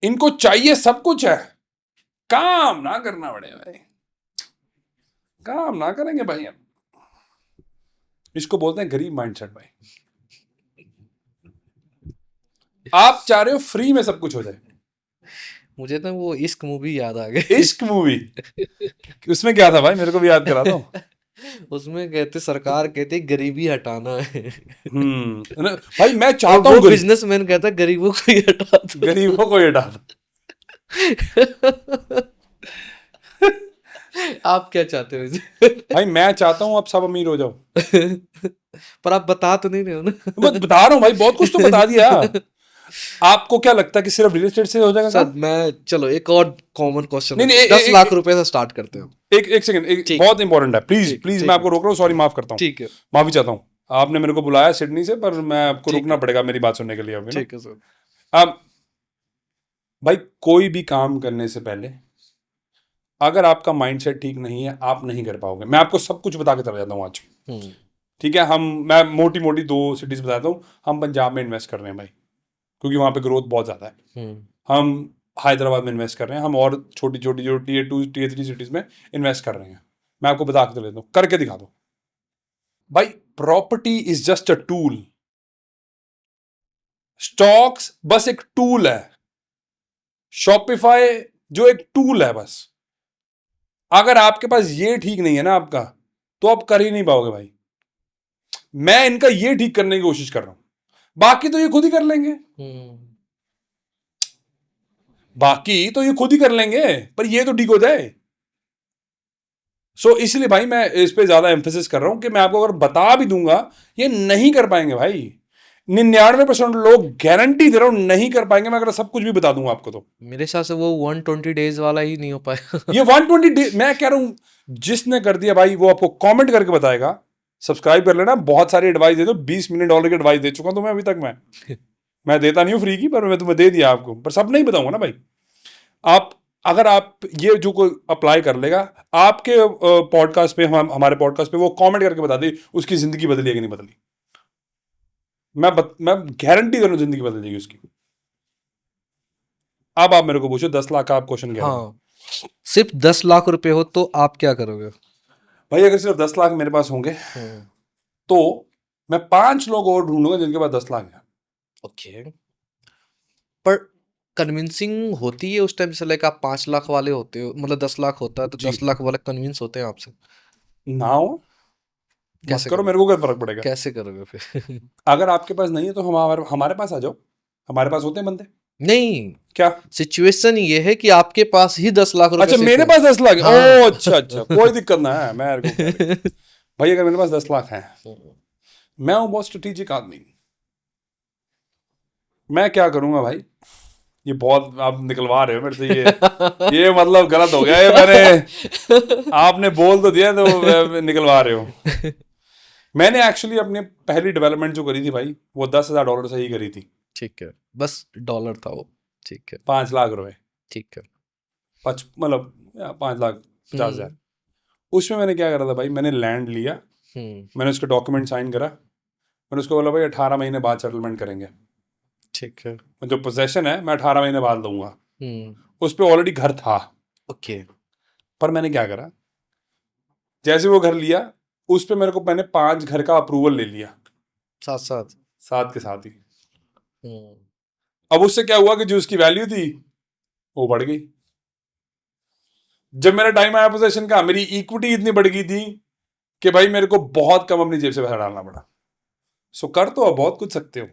इनको चाहिए सब कुछ है, काम ना करना पड़ेगा भाई, काम ना करेंगे भाई हम। इसको बोलते हैं गरीब माइंडसेट भाई। आप चाह रहे हो फ्री में सब कुछ हो जाए। मुझे तो वो इश्क मूवी याद आ गई। इश्क मूवी, उसमें क्या था भाई, मेरे को भी याद करा दो। उसमें कहते, सरकार कहती गरीबी हटाना है। भाई मैं और चाहता वो हूँ बिजनेसमैन कहता गरीबों को ही हटा दो। गरीबों को ये डाल। आप क्या चाहते हो इसे? भाई मैं चाहता हूँ आप सब अमीर हो जाओ। पर आप बता तो नहीं रहे हो ना। मैं बता रहा हूँ भाई, बहुत कुछ तो बता दिया। आपको क्या लगता है कि सिर्फ रियल एस्टेट से हो जाएगा सर काम? मैं, चलो एक और कॉमन क्वेश्चन नहीं है, नहीं, 10 लाख रुपए से स्टार्ट करते हैं। एक सेकंड, ठीक बहुत इंपॉर्टेंट है, प्लीज ठीक प्लीज, ठीक मैं है आपको रोक रहा हूँ, सॉरी, माफ करता हूँ, ठीक है माफी चाहता हूँ। आपने मेरे को बुलाया सिडनी से, पर मैं आपको ठीक रुकना है पड़ेगा मेरी बात सुनने के लिए अभी ना। ठीक है सर। अब भाई कोई भी काम करने से पहले अगर आपका माइंडसेट ठीक नहीं है, आप नहीं कर पाओगे। मैं आपको सब कुछ बता के चला जाता हूँ आज, ठीक है। मैं मोटी मोटी 2 सिटीज बताता हूँ। हम पंजाब में इन्वेस्ट कर रहे हैं भाई, क्योंकि वहाँ पे ग्रोथ बहुत ज़्यादा है। हम हैदराबाद में इन्वेस्ट कर रहे हैं, हम और छोटी छोटी जो Tier 2 Tier 3 सिटीज़ में इन्वेस्ट कर रहे हैं। मैं आपको बता के चला देता हूँ, करके दिखा दो भाई। Property is just a tool, stocks बस एक टूल है, शॉपिफाई जो एक टूल है बस। अगर आपके पास ये ठीक नहीं है ना आपका, तो आप कर ही नहीं पाओगे भाई। मैं इनका ये ठीक करने की कोशिश कर रहा हूं, बाकी तो ये खुद ही कर लेंगे, बाकी तो ये खुद ही कर लेंगे, पर ये तो ठीक हो जाए। सो इसलिए भाई मैं इस पे ज्यादा एम्फेसिस कर रहा हूं कि मैं आपको अगर बता भी दूंगा, ये नहीं कर पाएंगे भाई। 99% लोग गारंटी दे रहा हूं नहीं कर पाएंगे, मैं अगर सब कुछ भी बता दूंगा आपको तो। मेरे हिसाब से वो 120 डेज वाला ही नहीं हो पाएगा। ये 120 डे मैं कह रहा हूं, जिसने कर दिया भाई वो आपको कमेंट करके बताएगा। सब्सक्राइब कर लेना, बहुत सारी एडवाइस दे दो, $20 मिलियन की एडवाइस दे चुका हूं तुम्हें अभी तक। मैं देता नहीं हूं फ्री की, पर मैं तुम्हें दे दिया आपको, पर सब नहीं बताऊंगा ना भाई। आप अगर आप ये जो कोई अप्लाई कर लेगा आपके पॉडकास्ट पे, हमारे पॉडकास्ट पे वो कमेंट करके बता दे उसकी जिंदगी बदली है कि नहीं बदली। मैं गारंटी दे रहा हूं जिंदगी बदल जाएगी उसकी। अब आप मेरे को पूछो 10 लाख का आप क्वेश्चन कह रहे हो। हाँ, सिर्फ 10 लाख रुपए हो तो आप क्या करोगे? भाई अगर सिर्फ 10 लाख मेरे पास होंगे तो मैं 5 लोग और ढूंढूंगा जिनके पास 10 लाख है। ओके, पर कन्विंसिंग होती है उस टाइम से, लाइक आप 5 लाख वाले होते हो, मतलब 10 लाख होता है तो जी। 10 लाख वाले कन्विंस होते हैं आपसे? ना हो मत कैसे करो, करोगे? मेरे को क्या फर्क पड़ेगा। कैसे करोगे फिर? अगर आपके पास नहीं है तो हमारे पास आ जाओ, हमारे पास होते हैं बंदे। नहीं, क्या सिचुएशन ये है कि आपके पास ही 10 लाख रुपए अच्छा सिर्फ मेरे है। पास 10 लाख है? हाँ। ओ अच्छा अच्छा, कोई दिक्कत ना है। मैं भाई अगर मेरे पास 10 लाख है, मैं हूं बहुत स्ट्रेटेजिक आदमी। मैं क्या करूंगा भाई, ये बहुत आप निकलवा रहे हो मेरे से, ये मतलब गलत हो गया। ये मैंने आपने बोल तो दिया तो निकलवा रहे हो। मैंने एक्चुअली अपनी पहली डेवलपमेंट जो करी थी भाई, वो $10,000 से ही करी थी। ठीक है, बस डॉलर था वो। ठीक है 5 लाख रुपए, ठीक है। मतलब 5,50,000। उसमें मैंने क्या करा था भाई, मैंने लैंड लिया, मैंने उसके डॉक्यूमेंट साइन करा, मैंने उसको बोला भाई 18 महीने बाद सेटलमेंट करेंगे, ठीक है। जो पोजेशन है मैं 18 महीने बाद दूंगा। उस पर ऑलरेडी घर था, ओके। पर मैंने क्या करा, जैसे वो घर लिया उस पे मैंने 5 घर का अप्रूवल ले लिया साथ साथ। साथ के साथ ही। अब उससे क्या हुआ कि जो उसकी वैल्यू थी वो बढ़ गई। जब मेरा टाइम आया पोजीशन का, मेरी इक्विटी इतनी बढ़ गई थी कि भाई मेरे को बहुत कम अपनी जेब से पैसा डालना पड़ा। सो कर तो आप बहुत कुछ सकते हो,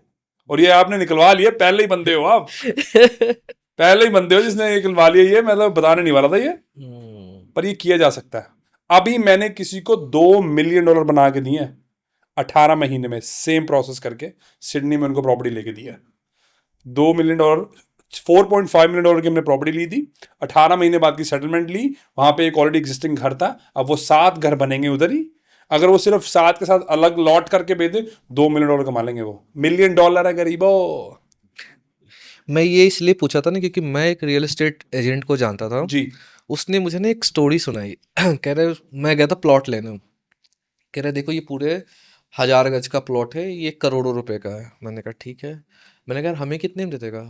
और ये आपने निकलवा लिया, पहले ही बंदे हो आप। पहले ही बंदे हो जिसने ये निकलवा लिया, ये मतलब बताने नहीं वाला था ये, पर ये किया जा सकता है। अभी मैंने किसी को $2 मिलियन बना के दिए 18 महीने में, सेम प्रोसेस करके सिडनी में उनको प्रॉपर्टी लेके दिया। $2 मिलियन, $4.5 मिलियन की हमने प्रॉपर्टी ली थी, 18 महीने बाद की सेटलमेंट ली। वहां पे एक ऑलरेडी एग्जिस्टिंग घर था, अब वो 7 घर बनेंगे उधर ही। अगर वो सिर्फ 7 के साथ अलग लॉट करके बेच दे, $2 मिलियन कमा लेंगे वो। $1 मिलियन है गरीबो। मैं ये इसलिए पूछा था ना क्योंकि मैं एक रियल एस्टेट एजेंट को जानता था जी। उसने मुझे ना एक स्टोरी सुनाई। कह रहे मैं गया था प्लॉट लेने, कह रहे देखो ये पूरे 1000 गज का प्लॉट है, ये करोड़ों रुपए का है। मैंने कहा ठीक है। मैंने कहा हमें कितने में दे देगा?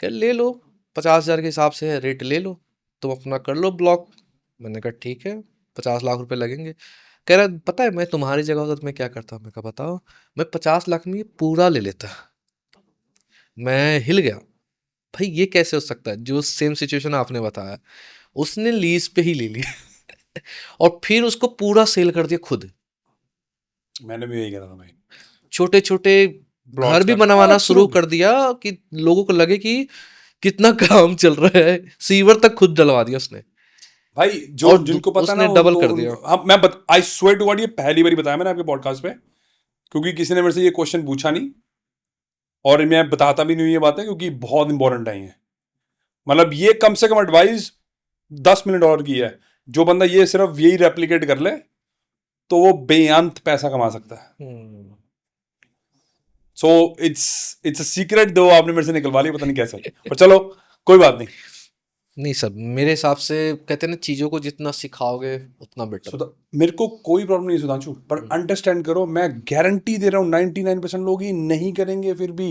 कह ले लो, 50,000 के हिसाब से है रेट, ले लो तुम अपना कर लो ब्लॉक। मैंने कहा ठीक है, 50 लाख रुपए लगेंगे। कह रहा पता है मैं तुम्हारी जगह होता तो मैं क्या करता? मैं कहा बताओ। मैं 50 लाख में ये पूरा ले लेता। मैं हिल गया, भाई ये कैसे हो सकता है? जो सेम सिचुएशन आपने बताया, उसने लीज पे ही ले ली और फिर उसको पूरा सेल कर दिया खुद। मैंने भी यही करा था भाई, छोटे छोटे घर भी का बनवाना शुरू कर दिया कि लोगों को लगे कि कितना काम चल रहा है। सीवर तक खुद डलवा दिया उसने भाई। जो और जिनको पता उसने ना डबल उनको, कर दिया। हम मैं आई स्वेयर टू गॉड, ये पहली बार बताया मैंने आपके पॉडकास्ट पे, क्योंकि किसी ने मेरे से ये क्वेश्चन पूछा नहीं, और मैं बताता भी नहीं ये बातें, क्योंकि बहुत इंपॉर्टेंट है ये। मतलब ये कम से कम एडवाइस $10 मिलियन की है। जो बंदा ये सिर्फ यही रेप्लिकेट कर ले तो वो बेअंत पैसा कमा सकता है। सो इट्स अ सीक्रेट, दो आपने मेरे से निकलवा लिया, पता नहीं कैसे, पर चलो कोई बात नहीं। नहीं सर, मेरे हिसाब से कहते हैं ना, चीजों को जितना सिखाओगे उतना बेटर। मेरे को कोई प्रॉब्लम नहीं सुधांशु, पर अंडरस्टैंड करो, मैं गारंटी दे रहा हूं 99% लोग ही नहीं करेंगे, फिर भी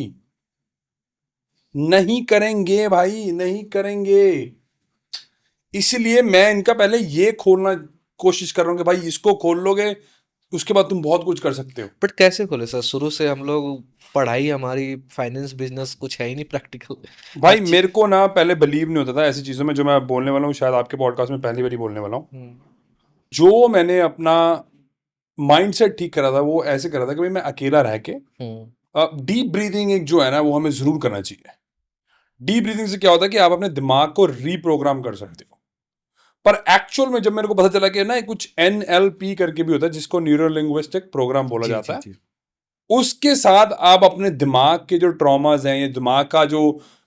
नहीं करेंगे भाई, नहीं करेंगे। इसलिए मैं इनका पहले ये खोलना कोशिश कर रहा हूं कि भाई इसको खोल लोगे उसके बाद तुम बहुत कुछ कर सकते हो। बट कैसे खोले सर? शुरू से हम लोग पढ़ाई, हमारी फाइनेंस बिजनेस कुछ है ही नहीं प्रैक्टिकल। भाई मेरे को ना पहले बिलीव नहीं होता था ऐसी चीज़ों में, जो मैं बोलने वाला हूँ शायद आपके पॉडकास्ट में पहली बार ही बोलने वाला हूँ। जो मैंने अपना माइंडसेट ठीक करा था वो ऐसे करा था कि भाई मैं अकेला रह के, डीप ब्रीदिंग एक जो है ना वो हमें ज़रूर करना चाहिए। डीप ब्रीदिंग से क्या होता है कि आप अपने दिमाग को रीप्रोग्राम कर सकते हो। पर एक्चुअल में जब मेरे को पता चला कि ना कुछ NLP करके भी होता है, जिसको न्यूरो लिंग्विस्टिक प्रोग्राम बोला जाता है, उसके साथ आप अपने दिमाग के जो ट्रॉमाज हैं, या दिमाग का जो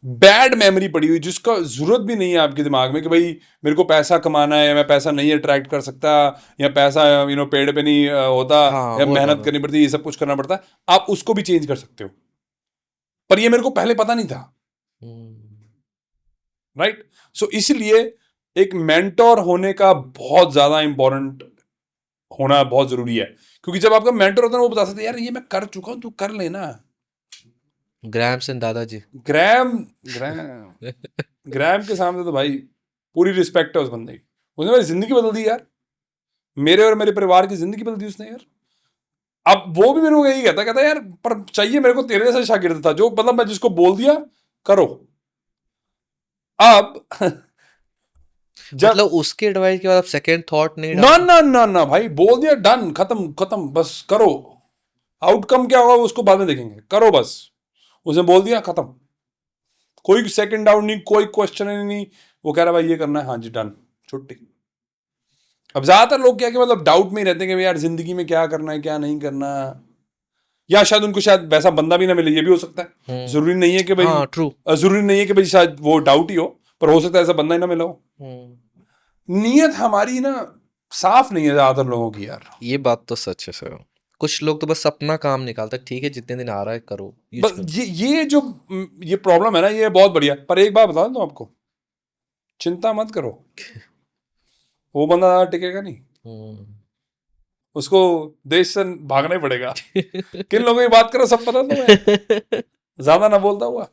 बैड मेमोरी पड़ी हुई, जिसका जरूरत भी नहीं है आपके दिमाग में कि भाई मेरे को पैसा कमाना है, या मैं पैसा नहीं अट्रैक्ट कर सकता, या पैसा पेड़ पे नहीं होता, या मेहनत करनी पड़ती, ये सब कुछ करना पड़ता है, आप उसको भी चेंज कर सकते हो। पर ये मेरे को पहले पता नहीं था, राइट? सो इसलिए एक मेंटोर होने का बहुत ज्यादा इंपॉर्टेंट होना बहुत जरूरी है, क्योंकि जब आपका मेंटर होता है वो बता सकते हैं यार ये मैं कर चुका हूं, तू कर लेना। ग्रैम्स एंड दादाजी, ग्रैम ग्रैम के सामने तो भाई पूरी रिस्पेक्ट है उस बंदे की। उसने मेरी जिंदगी बदल दी यार, मेरे और मेरे परिवार की जिंदगी बदल दी उसने यार। अब वो भी मेरे को यही कहता यार, पर चाहिए मेरे को तेरे जैसा शागिर्द था, जो मतलब मैं जिसको बोल दिया करो। अब मतलब उसके एडवाइस के बाद आप सेकंड थॉट नहीं ना ना ना ना भाई, बोल दिया डन, खत्म खत्म, बस करो। आउटकम क्या होगा उसको बाद में देखेंगे, करो बस। उसने बोल दिया खत्म, कोई सेकंड डाउट नहीं, कोई क्वेश्चन नहीं। वो कह रहा भाई ये करना है, हाँ जी डन, छुट्टी। अब ज्यादातर लोग क्या कि मतलब डाउट में ही रहते हैं कि यार जिंदगी में क्या करना है क्या नहीं करना, या शायद उनको शायद वैसा बंदा भी ना मिले, ये भी हो सकता है। जरूरी नहीं है कि भाई, हाँ, ट्रू, जरूरी नहीं है कि भाई शायद वो डाउट ही हो, पर हो सकता है ऐसा बंदा ही ना मिला हो। नीयत हमारी ना साफ नहीं है ज्यादातर लोगों की यार। ये बात तो सच है सर। कुछ लोग तो बस अपना काम निकालते हैं, ठीक है जितने दिन आ रहा है करो, बस ये जो ये प्रॉब्लम है ना, ये बहुत बढ़िया। पर एक बात बता दूं आपको, चिंता मत करो, वो बंदा टिकेगा नहीं। उसको देश से भागना ही पड़ेगा। किन लोगों की बात करो, सब पता तुम्हें, ज्यादा ना बोलता हुआ।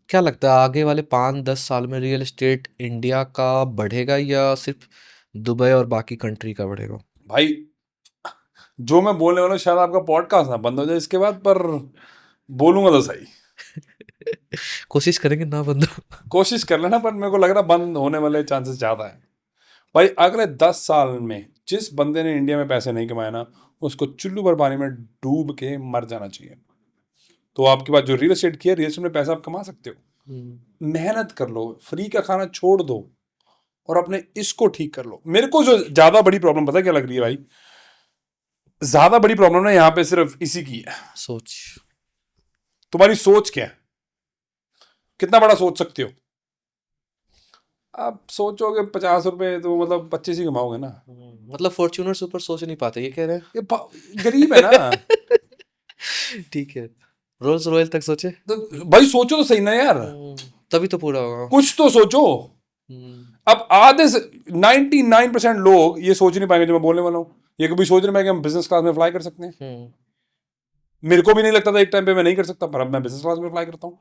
क्या लगता है आगे वाले 5-10 साल में रियल एस्टेट इंडिया का बढ़ेगा या सिर्फ दुबई और बाकी कंट्री का बढ़ेगा? भाई जो मैं बोलने वाला हूं, शायद आपका पॉडकास्ट ना बंद हो जाए इसके बाद, पर बोलूंगा तो सही। कोशिश करेंगे ना बंद हो। कोशिश कर लेना, पर मेरे को लग रहा बंद होने वाले चांसेस ज्यादा है। भाई अगले 10 साल में जिस बंदे ने इंडिया में पैसे नहीं कमाए ना, उसको चुल्लू भर पानी में डूब के मर जाना चाहिए। तो आपके पास जो रियल एस्टेट की है, रियल एस्टेट में पैसा आप कमा सकते हो। मेहनत कर लो, फ्री का खाना छोड़ दो और अपने इसको ठीक कर लो। मेरे को जो ज्यादा बड़ी प्रॉब्लम पता है क्या लग रही है भाई, ज्यादा बड़ी प्रॉब्लम ना यहाँ पे सिर्फ इसी की है। सोच। तुम्हारी सोच क्या है, कितना बड़ा सोच सकते हो। आप सोचोगे 50 रुपए तो मतलब 25 ही कमाओगे ना। मतलब फॉर्च्यूनर सुपर सोच नहीं पाते, ये कह रहे ये गरीब है ना। हैं? ठीक है, रोल्स रॉयल तक सोचे। तो भाई सोचो तो सही ना यार, तभी तो पूरा होगा। कुछ तो सोचो। अब आधे से 99% लोग ये सोच नहीं पाएंगे जो मैं बोलने वाला हूँ। ये कभी सोच नहीं पाएंगे हम बिजनेस क्लास में फ्लाई कर सकते हैं। मेरे को भी नहीं लगता था एक टाइम पे मैं नहीं कर सकता, पर अब मैं बिजनेस क्लास में फ्लाई करता हूँ।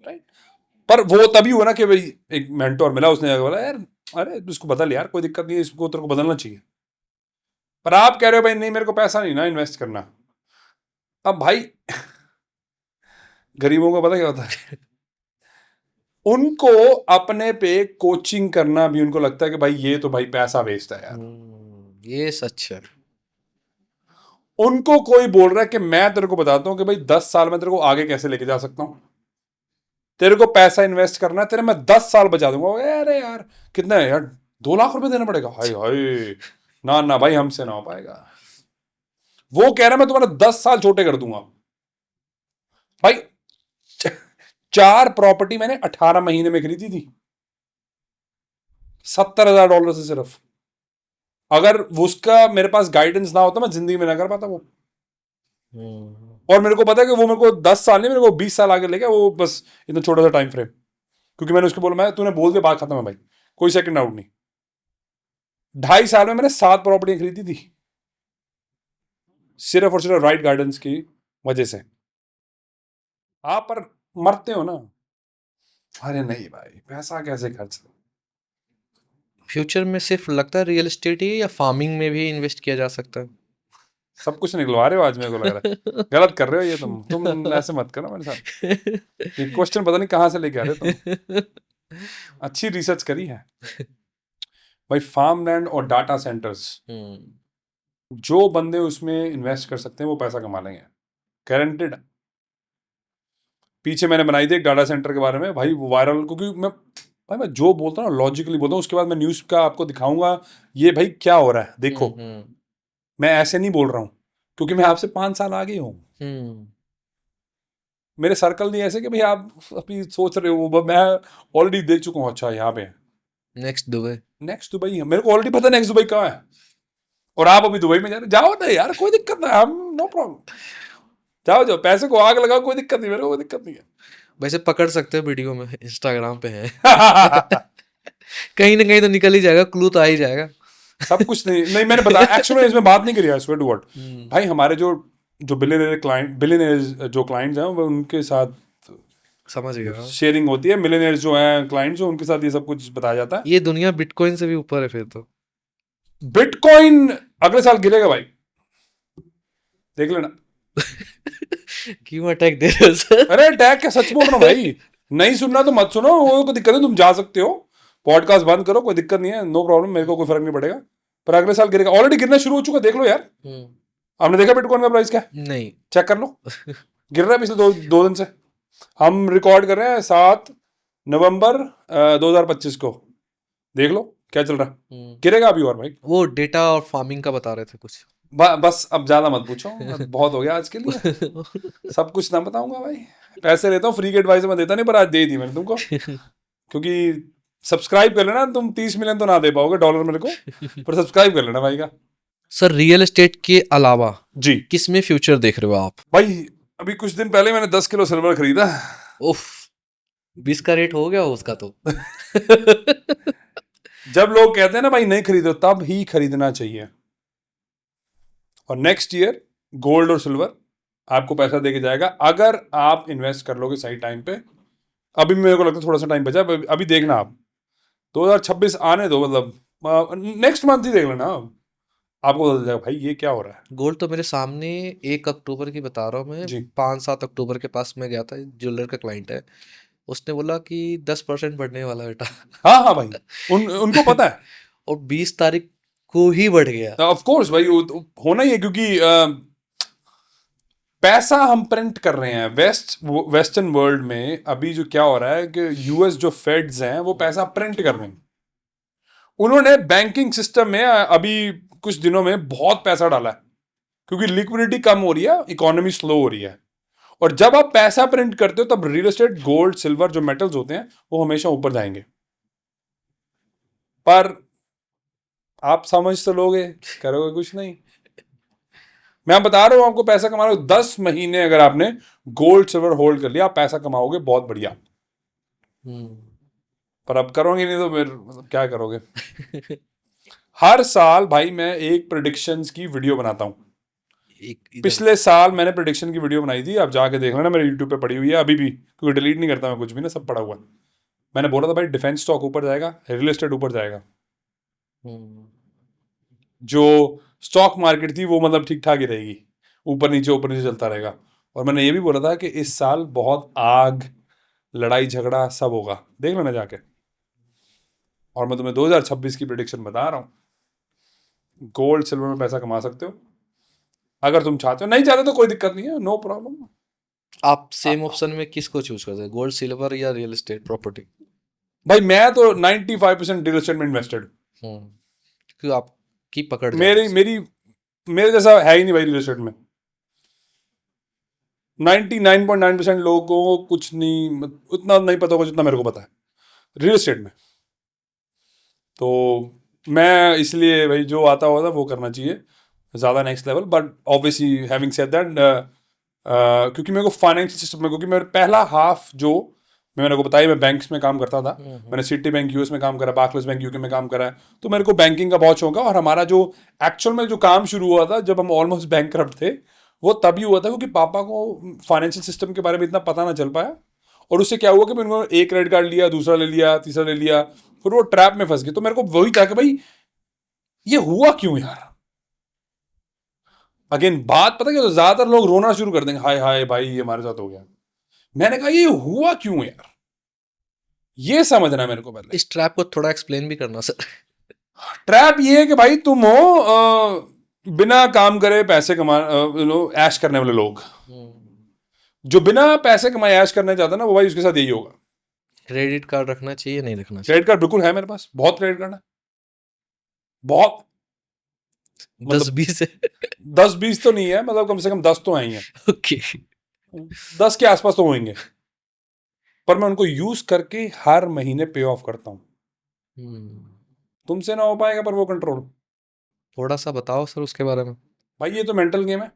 राइट, पर वो तभी हुआ ना कि भाई एक मेंटोर मिला, उसने बोला यार अरे इसको बदल यार, कोई दिक्कत नहीं है, इसको तेरे को बदलना चाहिए। पर आप कह रहे हो भाई नहीं मेरे को पैसा नहीं ना इन्वेस्ट करना। अब भाई गरीबों को पता क्या होता है, उनको अपने पे कोचिंग करना भी उनको लगता है कि भाई ये तो भाई पैसा वेस्ट है यार। ये सच है। उनको कोई बोल रहा है कि मैं तेरे को बताता हूँ कि भाई 10 साल में तेरे को आगे कैसे लेके जा सकता हूँ, तेरे को पैसा इन्वेस्ट करना है, तेरे मैं 10 साल बचा दूंगा। अरे यार कितना है यार, 2 लाख रुपए देना पड़ेगा, हाय हाय ना ना भाई हमसे ना हो पाएगा। वो कह रहा है मैं तुम्हारा 10 साल छोटे कर दूंगा। भाई 4 प्रॉपर्टी मैंने 18 महीने में खरीदी थी, $70,000 से सिर्फ। अगर उसका मेरे पास गाइडेंस ना होता मैं जिंदगी में ना कर पाता वो। और मेरे को पता है कि वो मेरे को 10 साल नहीं, मेरे को 20 साल आगे ले गया वो, बस इतना छोटा सा टाइम फ्रेम। क्योंकि मैंने उसको बोला, मैं तूने बोल दिया बात खत्म है भाई, कोई सेकंड डाउट नहीं। 2.5 साल में मैंने 7 प्रॉपर्टी खरीदी थी, सिर्फ और सिर्फ राइट गाइडेंस की वजह से। आप पर मरते हो ना, अरे नहीं भाई पैसा कैसे खर्च। फ्यूचर में सिर्फ लगता है रियल एस्टेट ही है या फार्मिंग में भी इन्वेस्ट किया जा सकता है? सब कुछ निकलवा रहे हो आज, मेरे को लग रहा है गलत कर रहे हो ये। तुम ऐसे मत करो मेरे साथ, ये क्वेश्चन पता नहीं कहाँ से लेके आ रहे हो तुम। अच्छी रिसर्च करी है भाई। फार्म लैंड और डाटा सेंटर्स, जो बंदे उसमें इन्वेस्ट कर सकते हैं वो पैसा कमा लेंगे, गारंटेड। पीछे मैंने बनाई थी एक डाटा सेंटर के बारे में भाई, वो वायरल, क्योंकि मैं जो बोलता हूँ लॉजिकली बोलता हूँ, उसके बाद मैं न्यूज़ का आपको दिखाऊंगा ये भाई क्या हो रहा है देखो। मैं ऐसे नहीं बोल रहा हूँ क्योंकि मैं आपसे 5 साल आगे हूँ। मेरे सर्कल नहीं ऐसे कि भाई आप अभी सोच रहे हो, मैं ऑलरेडी देख चुका हूँ। अच्छा यहाँ पे नेक्स्ट दुबई, नेक्स्ट दुबई है, मेरे को ऑलरेडी पता नेक्स्ट दुबई कहाँ है। और आप अभी दुबई में जा रहे, जाओ ना यार, कोई दिक्कत नहीं, हम नो प्रॉब्लम, जाओ जाओ, पैसे को आग लगाओ, कोई दिक्कत नहीं, मेरे को कोई दिक्कत नहीं है। वैसे पकड़ सकते हो, वीडियो में इंस्टाग्राम पे है। कहीं ना कहीं तो निकल ही जाएगा, क्लू तो आ ही जाएगा। सब कुछ नहीं मैंने बताया एक्चुअली, इसमें बात नहीं करी, आई स्वेयर टू गॉड। भाई हमारे जो बिलियनियर जो क्लाइंट्स हैं वो उनके साथ समझ गया, शेयरिंग होती है। मिलियनियर्स जो हैं क्लाइंट्स, जो उनके साथ ये सब कुछ बताया जाता है। ये दुनिया बिटकॉइन से भी ऊपर है फिर तो। बिटकॉइन अगले साल गिरेगा भाई, देख लेना। क्यों अटैक दे रहे हो सर? अरे अटैक क्या, सच बोल रहा हूँ भाई। नहीं सुनना तो मत सुनो, वो कोई दिक्कत नहीं, तुम जा सकते हो, पॉडकास्ट बंद करो, कोई दिक्कत नहीं है, नो प्रॉब्लम, मेरे को कोई फर्क नहीं पड़ेगा। पर अगले साल गिरेगा, ऑलरेडी गिरना शुरू हो चुका, देख लो यार। आपने देखा बिटकॉइन का प्राइस क्या? नहीं, चेक कर लो, गिर रहा है पिछले दो दिन से। हम रिकॉर्ड कर रहे हैं 7 नवंबर 2025 को, देख लो क्या चल रहा है, गिरेगा अभी और भाई। वो डेटा और फार्मिंग का बता रहे थे कुछ। बस अब ज्यादा मत पूछो, बहुत हो गया आज के लिए, सब कुछ ना बताऊंगा भाई। पैसे लेता हूँ, फ्री की एडवाइस मैं देता नहीं, पर आज दे दी मैंने तुमको, क्योंकि सब्सक्राइब कर लेना। तुम 30 मिलियन तो ना दे पाओगे डॉलर मेरे को, पर सब्सक्राइब कर लेना भाई का। सर रियल एस्टेट के अलावा जी किस में फ्यूचर देख रहे हो आप? भाई अभी कुछ दिन पहले मैंने 10 किलो सिल्वर खरीदा। उफ, 20 का रेट हो गया उसका तो। जब लोग कहते हैं ना भाई नहीं खरीदो, तब ही खरीदना चाहिए। और नेक्स्ट ईयर गोल्ड और सिल्वर आपको पैसा देके जाएगा अगर आप इन्वेस्ट कर लोगे सही टाइम पे। अभी मेरे को लगता है थोड़ा सा टाइम बचा, अभी देखना आप 2026 आने दो, मतलब नेक्स्ट मंथ ही देख लेना आप, आपको पता चल जाएगा भाई ये क्या हो रहा है। गोल्ड तो मेरे सामने 1 अक्टूबर की बता रहा हूँ मैं, जी 5-7 अक्टूबर के पास में गया था, ज्वेलर का क्लाइंट है, उसने बोला कि 10% बढ़ने वाला बेटा। हाँ हाँ भाई, उनको पता है। और 20 तारीख को ही बढ़ गया। ऑफ कोर्स भाई, वो तो होना ही है, क्योंकि पैसा हम प्रिंट कर रहे हैं वेस्टर्न वर्ल्ड में। अभी जो क्या हो रहा है कि यूएस जो फेड्स हैं वो पैसा प्रिंट कर रहे हैं। उन्होंने बैंकिंग सिस्टम में अभी कुछ दिनों में बहुत पैसा डाला है, क्योंकि लिक्विडिटी कम हो रही है, इकोनॉमी स्लो हो रही है। और जब आप पैसा प्रिंट करते हो तब रियल एस्टेट, गोल्ड, सिल्वर जो मेटल्स होते हैं वो हमेशा ऊपर जाएंगे। पर आप समझ तो लोगे, करोगे कुछ नहीं। मैं बता रहा हूं आपको, पैसा कमा रहे हो 10 महीने अगर आपने गोल्ड सिल्वर होल्ड कर लिया, आप पैसा कमाओगे बहुत बढ़िया। हम्म। पर अब करोगे नहीं तो फिर मतलब क्या करोगे। हर साल भाई मैं एक प्रेडिक्शंस की वीडियो बनाता हूं। एक इधर पिछले साल मैंने प्रेडिक्शन की वीडियो बनाई थी, आप जाके देख लेना, मेरे यूट्यूब पे पड़ी हुई है अभी भी, क्योंकि डिलीट नहीं करता मैं कुछ भी ना, सब पड़ा हुआ है। मैंने बोला था भाई डिफेंस स्टॉक ऊपर जाएगा, रियल एस्टेट ऊपर जाएगा। हम्म, जो स्टॉक मार्केट थी वो मतलब ठीक ठाक ही रहेगी, ऊपर नीचे चलता रहेगा। और मैंने ये भी बोला था कि इस साल बहुत आग, लड़ाई झगड़ा सब होगा, देख लेना जाके। और मैं तुम्हें 2026 की प्रेडिक्शन बता रहा हूँ, गोल्ड सिल्वर में पैसा कमा सकते हो अगर तुम चाहते हो। नहीं चाहते तो कोई दिक्कत नहीं है, नो प्रॉब्लम। आप सेम ऑप्शन में किसको चूज करते हैं, गोल्ड सिल्वर या रियल एस्टेट प्रॉपर्टी? भाई मैं तो 95% रियल एस्टेट में इन्वेस्टेड। हम्म, क्यों आपकी पकड़ जाती मेरी है? मेरी मेरे जैसा है ही नहीं भाई रियल एस्टेट में। 99.9% लोगों को कुछ नहीं, उतना नहीं पता होगा जितना मेरे को पता है रियल एस्टेट में। तो मैं इसलिए भाई जो आता हुआ था वो करना चाहिए ज़्यादा next level. But obviously having said that, क्योंकि मेरे को फाइनेंशियल सिस्टम में, क्योंकि मेरा पहला हाफ जो मैंने को बताया, मैं बैंक्स में काम करता था। मैंने सिटी बैंक यूएस में काम करा, बार्कलेस बैंक यूके में काम करा है, तो मेरे को बैंकिंग का बहुत शौक है। और हमारा जो एक्चुअल में जो काम शुरू हुआ था जब हम ऑलमोस्ट बैंकक्रप्ट थे, वो तभी हुआ था क्योंकि पापा को फाइनेंशियल सिस्टम के बारे में इतना पता ना चल पाया। और उससे क्या हुआ कि उन्होंने एक क्रेडिट कार्ड लिया, दूसरा ले लिया, तीसरा ले लिया, फिर वो ट्रैप में फंस गए। तो मेरे को वही था कि भाई ये हुआ क्यों यार। अगेन बात पता क्या, तो ज्यादातर लोग रोना शुरू कर देंगे, हाय हाय भाई ये हमारे साथ हो गया। मैंने कहा ये हुआ क्यों यार, ये समझना है मेरे को पहले। इस ट्रैप को थोड़ा एक्सप्लेन भी करना सर। ट्रैप ये है कि भाई तुम हो बिना काम करे पैसे कमा, ऐश करने वाले लोग। जो बिना पैसे कमाए ऐश करना चाहता है ना, वो भाई उसके साथ यही होगा। क्रेडिट कार्ड रखना चाहिए नहीं रखना चाहिए? क्रेडिट कार्ड बिल्कुल है मेरे पास, बहुत क्रेडिट कार्ड है, बहुत। 10-20 है? 10-20 तो नहीं है, मतलब कम से कम 10 तो आई हैं, ओके। 10 के आसपास तो होंगे। पर मैं उनको यूज करके हर महीने पे ऑफ करता हूँ। तुमसे ना हो पाएगा पर वो कंट्रोल। थोड़ा सा बताओ सर उसके बारे में। भाई ये तो मेंटल गेम है।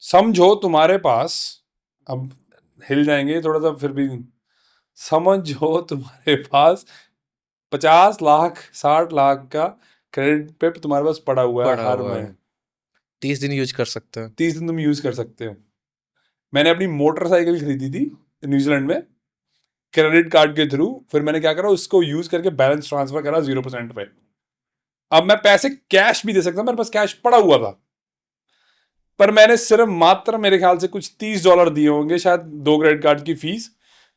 समझो तुम्हारे पास, अब हिल जाएंगे थोड़ा सा फिर भी, समझो तुम्हारे पास 50 लाख 60 लाख का क्रेडिट पे तुम्हारे पास पड़ा हुआ है पड़ा हर हुआ महीने। है, 30 दिन यूज कर सकते हैं। 30 दिन तुम यूज कर सकते हो। मैंने अपनी मोटरसाइकिल खरीदी थी न्यूजीलैंड में क्रेडिट कार्ड के थ्रू, फिर मैंने क्या करा, उसको यूज करके बैलेंस ट्रांसफर करा 0% पे। अब मैं पैसे कैश भी दे सकता हूं, मेरे पास कैश पड़ा हुआ था, पर मैंने सिर्फ मात्र मेरे ख्याल से कुछ $30 दिए होंगे शायद, 2 क्रेडिट कार्ड की फीस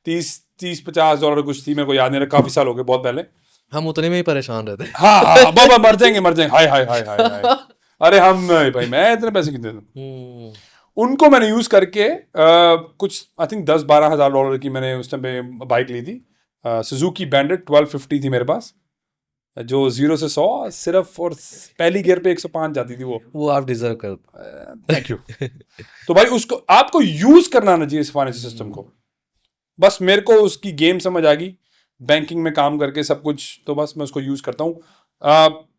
30-50 $, कुछ थी, मेरे को याद नहीं रहा, काफी साल हो गए, बहुत पहले। हम उतने में ही परेशान रहते हैं। हाँ हाँ बाबा, मर जाएंगे मर जाएंगे, हाय हाय हाय हाय हाय। अरे हम भाई मैं इतने पैसे कितने दूं। उनको मैंने यूज करके कुछ आई थिंक 10-12 हज़ार डॉलर की मैंने उस टाइम पे बाइक ली थी, सुजुकी बैंडेट 1250 थी मेरे पास, जो 0 से 100 सिर्फ, और पहली गियर पे 105 जाती थी वो। आप डिजर्व कर। Thank you. तो भाई उसको आपको यूज करना आना चाहिए इस फाइनेंशियल सिस्टम को। बस मेरे को उसकी गेम समझ आ गई बैंकिंग में काम करके सब कुछ, तो बस मैं उसको यूज करता हूँ।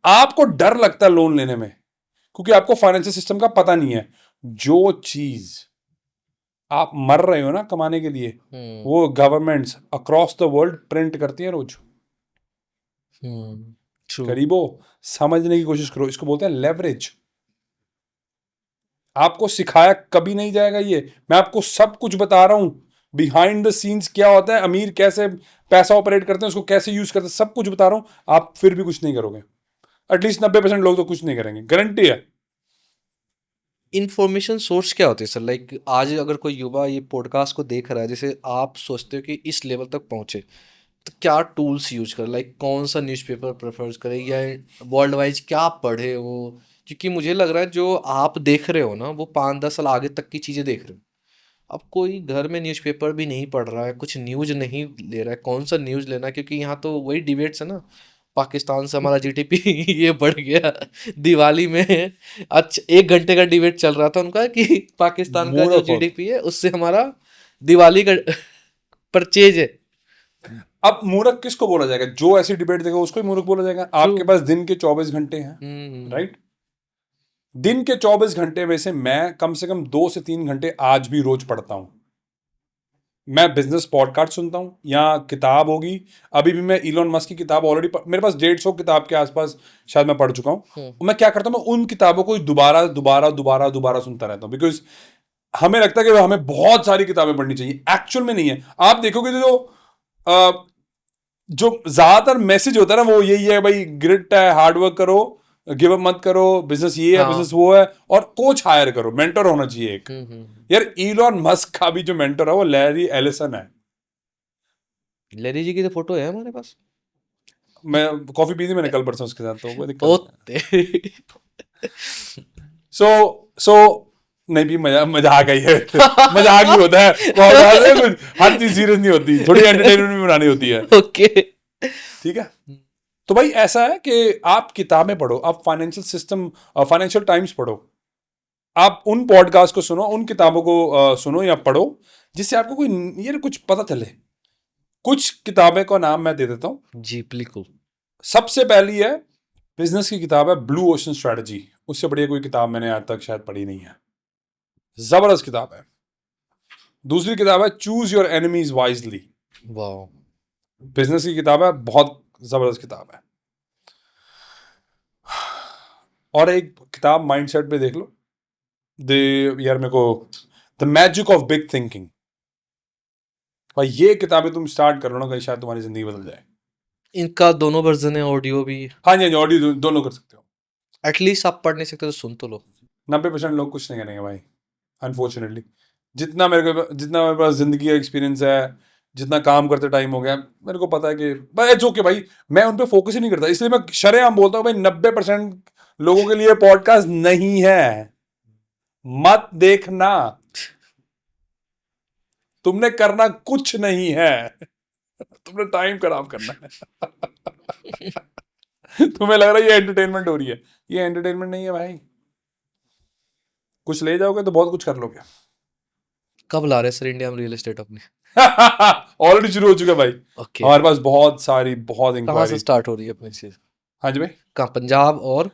आपको डर लगता है लोन लेने में क्योंकि आपको फाइनेंशियल सिस्टम का पता नहीं है। जो चीज आप मर रहे हो ना कमाने के लिए, वो governments across the world print करती हैं रोज। ट्रू। गरीबों, समझने की कोशिश करो, इसको बोलते हैं लेवरेज। आपको सिखाया कभी नहीं जाएगा ये, मैं आपको सब कुछ बता रहा हूं, बिहाइंड द सीन्स क्या होता है, अमीर कैसे पैसा ऑपरेट करते हैं, उसको कैसे यूज करते हैं, सब कुछ बता रहा हूं। आप फिर भी कुछ नहीं करोगे, एटलीस्ट 90% लोग तो कुछ नहीं करेंगे, गारंटी है। इन्फॉर्मेशन सोर्स क्या होती है सर? लाइक आज अगर कोई युवा ये पॉडकास्ट को देख रहा है, जैसे आप सोचते हो कि इस लेवल तक पहुंचे, तो क्या टूल्स यूज करें? लाइक कौन सा न्यूज़पेपर प्रेफर करें, या वर्ल्ड वाइज क्या पढ़े वो? क्योंकि मुझे लग रहा है जो आप देख रहे हो ना, वो 5-10 साल आगे तक की चीज़ें देख रहे हो। अब कोई घर में न्यूज़पेपर भी नहीं पढ़ रहा है, कुछ न्यूज़ नहीं ले रहा है, कौन सा न्यूज़ लेना है? क्योंकि यहाँ तो वही डिबेट्स है ना, पाकिस्तान से हमारा जीडीपी ये बढ़ गया दिवाली में। अच्छा, 1 घंटे का डिबेट चल रहा था उनका कि पाकिस्तान का जो मूर्ख हो। जीडीपी है उससे हमारा दिवाली का परचेज है। अब मूर्ख किसको बोला जाएगा? जो ऐसी डिबेट देगा उसको ही मूर्ख बोला जाएगा। आपके पास दिन के 24 घंटे हैं, हम्म। राइट? दिन के 24 घंटे में से मैं कम से कम 2 से 3 घंटे आज भी रोज पढ़ता हूं। मैं बिजनेस पॉडकास्ट सुनता हूँ, या किताब होगी। अभी भी मैं इलॉन मस्क की किताब ऑलरेडी, मेरे पास 150 किताब के आसपास शायद मैं पढ़ चुका हूँ। मैं क्या करता हूँ, मैं उन किताबों को दोबारा दोबारा दोबारा दोबारा सुनता रहता हूँ, बिकॉज हमें लगता है कि हमें बहुत सारी किताबें पढ़नी चाहिए, एक्चुअल में नहीं है। आप देखोगे जो ज्यादातर मैसेज होता है ना, वो यही है भाई, ग्रिट है, हार्डवर्क करो, गिव अप मत करो, बिजनेस ये है, हाँ। बिजनेस वो है, और कोच हायर करो, मेंटर होना चाहिए एक। हम्म। यार इलॉन मस्क का भी जो मेंटर है वो लैरी एलिसन है। लेरी जी की तो फोटो है हमारे पास। मैं कॉफी पी थी मैंने कल परसों उसके साथ, तो कोई दिक्कत ओ नहीं है। सो नहीं भी, मजाक ही है। मजाक ही होता है, पॉडकास्ट में कुछ हर चीज सीरियस नहीं होती, थोड़ी एंटरटेनमेंट भी बनानी होती है, ओके। ठीक है? तो भाई ऐसा है कि आप किताबें पढ़ो, आप फाइनेंशियल सिस्टम, फाइनेंशियल टाइम्स पढ़ो, आप उन पॉडकास्ट को सुनो, उन किताबों को सुनो या पढ़ो, जिससे आपको कोई ये कुछ पता चले। कुछ किताबें का नाम मैं दे देता हूं। जी बिल्कुल। सबसे पहली है, बिजनेस की किताब है ब्लू ओशन स्ट्रेटजी। उससे बढ़िया कोई किताब मैंने आज तक शायद पढ़ी नहीं है, जबरदस्त किताब है। दूसरी किताब है चूज योर एनिमीज वाइजली। वाह। बिजनेस की किताब है, बहुत जबरदस्त किताब है। और एक किताब माइंडसेट पे देख लो, दे यार मेरे को, the magic of big thinking. भाई ये किताबें तुम स्टार्ट कर लो ना, कहीं शायद तुम्हारी जिंदगी बदल जाए। इनका दोनों वर्जन है, ऑडियो भी। हाँ जी, हाँ जी, ऑडियो दोनों कर सकते हो। एटलीस्ट आप पढ़ नहीं सकते तो सुन तो लो। 90% लोग कुछ नहीं करेंगे भाई, अनफॉर्चुनेटली। जितना मेरे पास जिंदगी का एक्सपीरियंस है, जितना काम करते टाइम हो गया, मेरे को पता है कि भाई इट्स ओके भाई, मैं उन पे फोकस ही नहीं करता। इसलिए मैं शरेआम बोलता हूँ भाई, 90% लोगों के लिए पॉडकास्ट नहीं है, मत देखना। तुमने करना कुछ नहीं है, तुमने टाइम खराब करना है। तुम्हें लग रहा है ये एंटरटेनमेंट हो रही है, ये एंटरटेनमेंट नहीं है भाई। कुछ ले जाओगे तो बहुत कुछ कर लोगे। कब ला रहे हैं सर इंडिया में रियल एस्टेट अपने? ऑलरेडी शुरू हो चुका है भाई। ओके। हमारे पास बहुत बहुत कहाँ से इंक्वायरी। स्टार्ट हो रही है अपनी चीज? हाँ जी भाई। कहाँ, पंजाब और?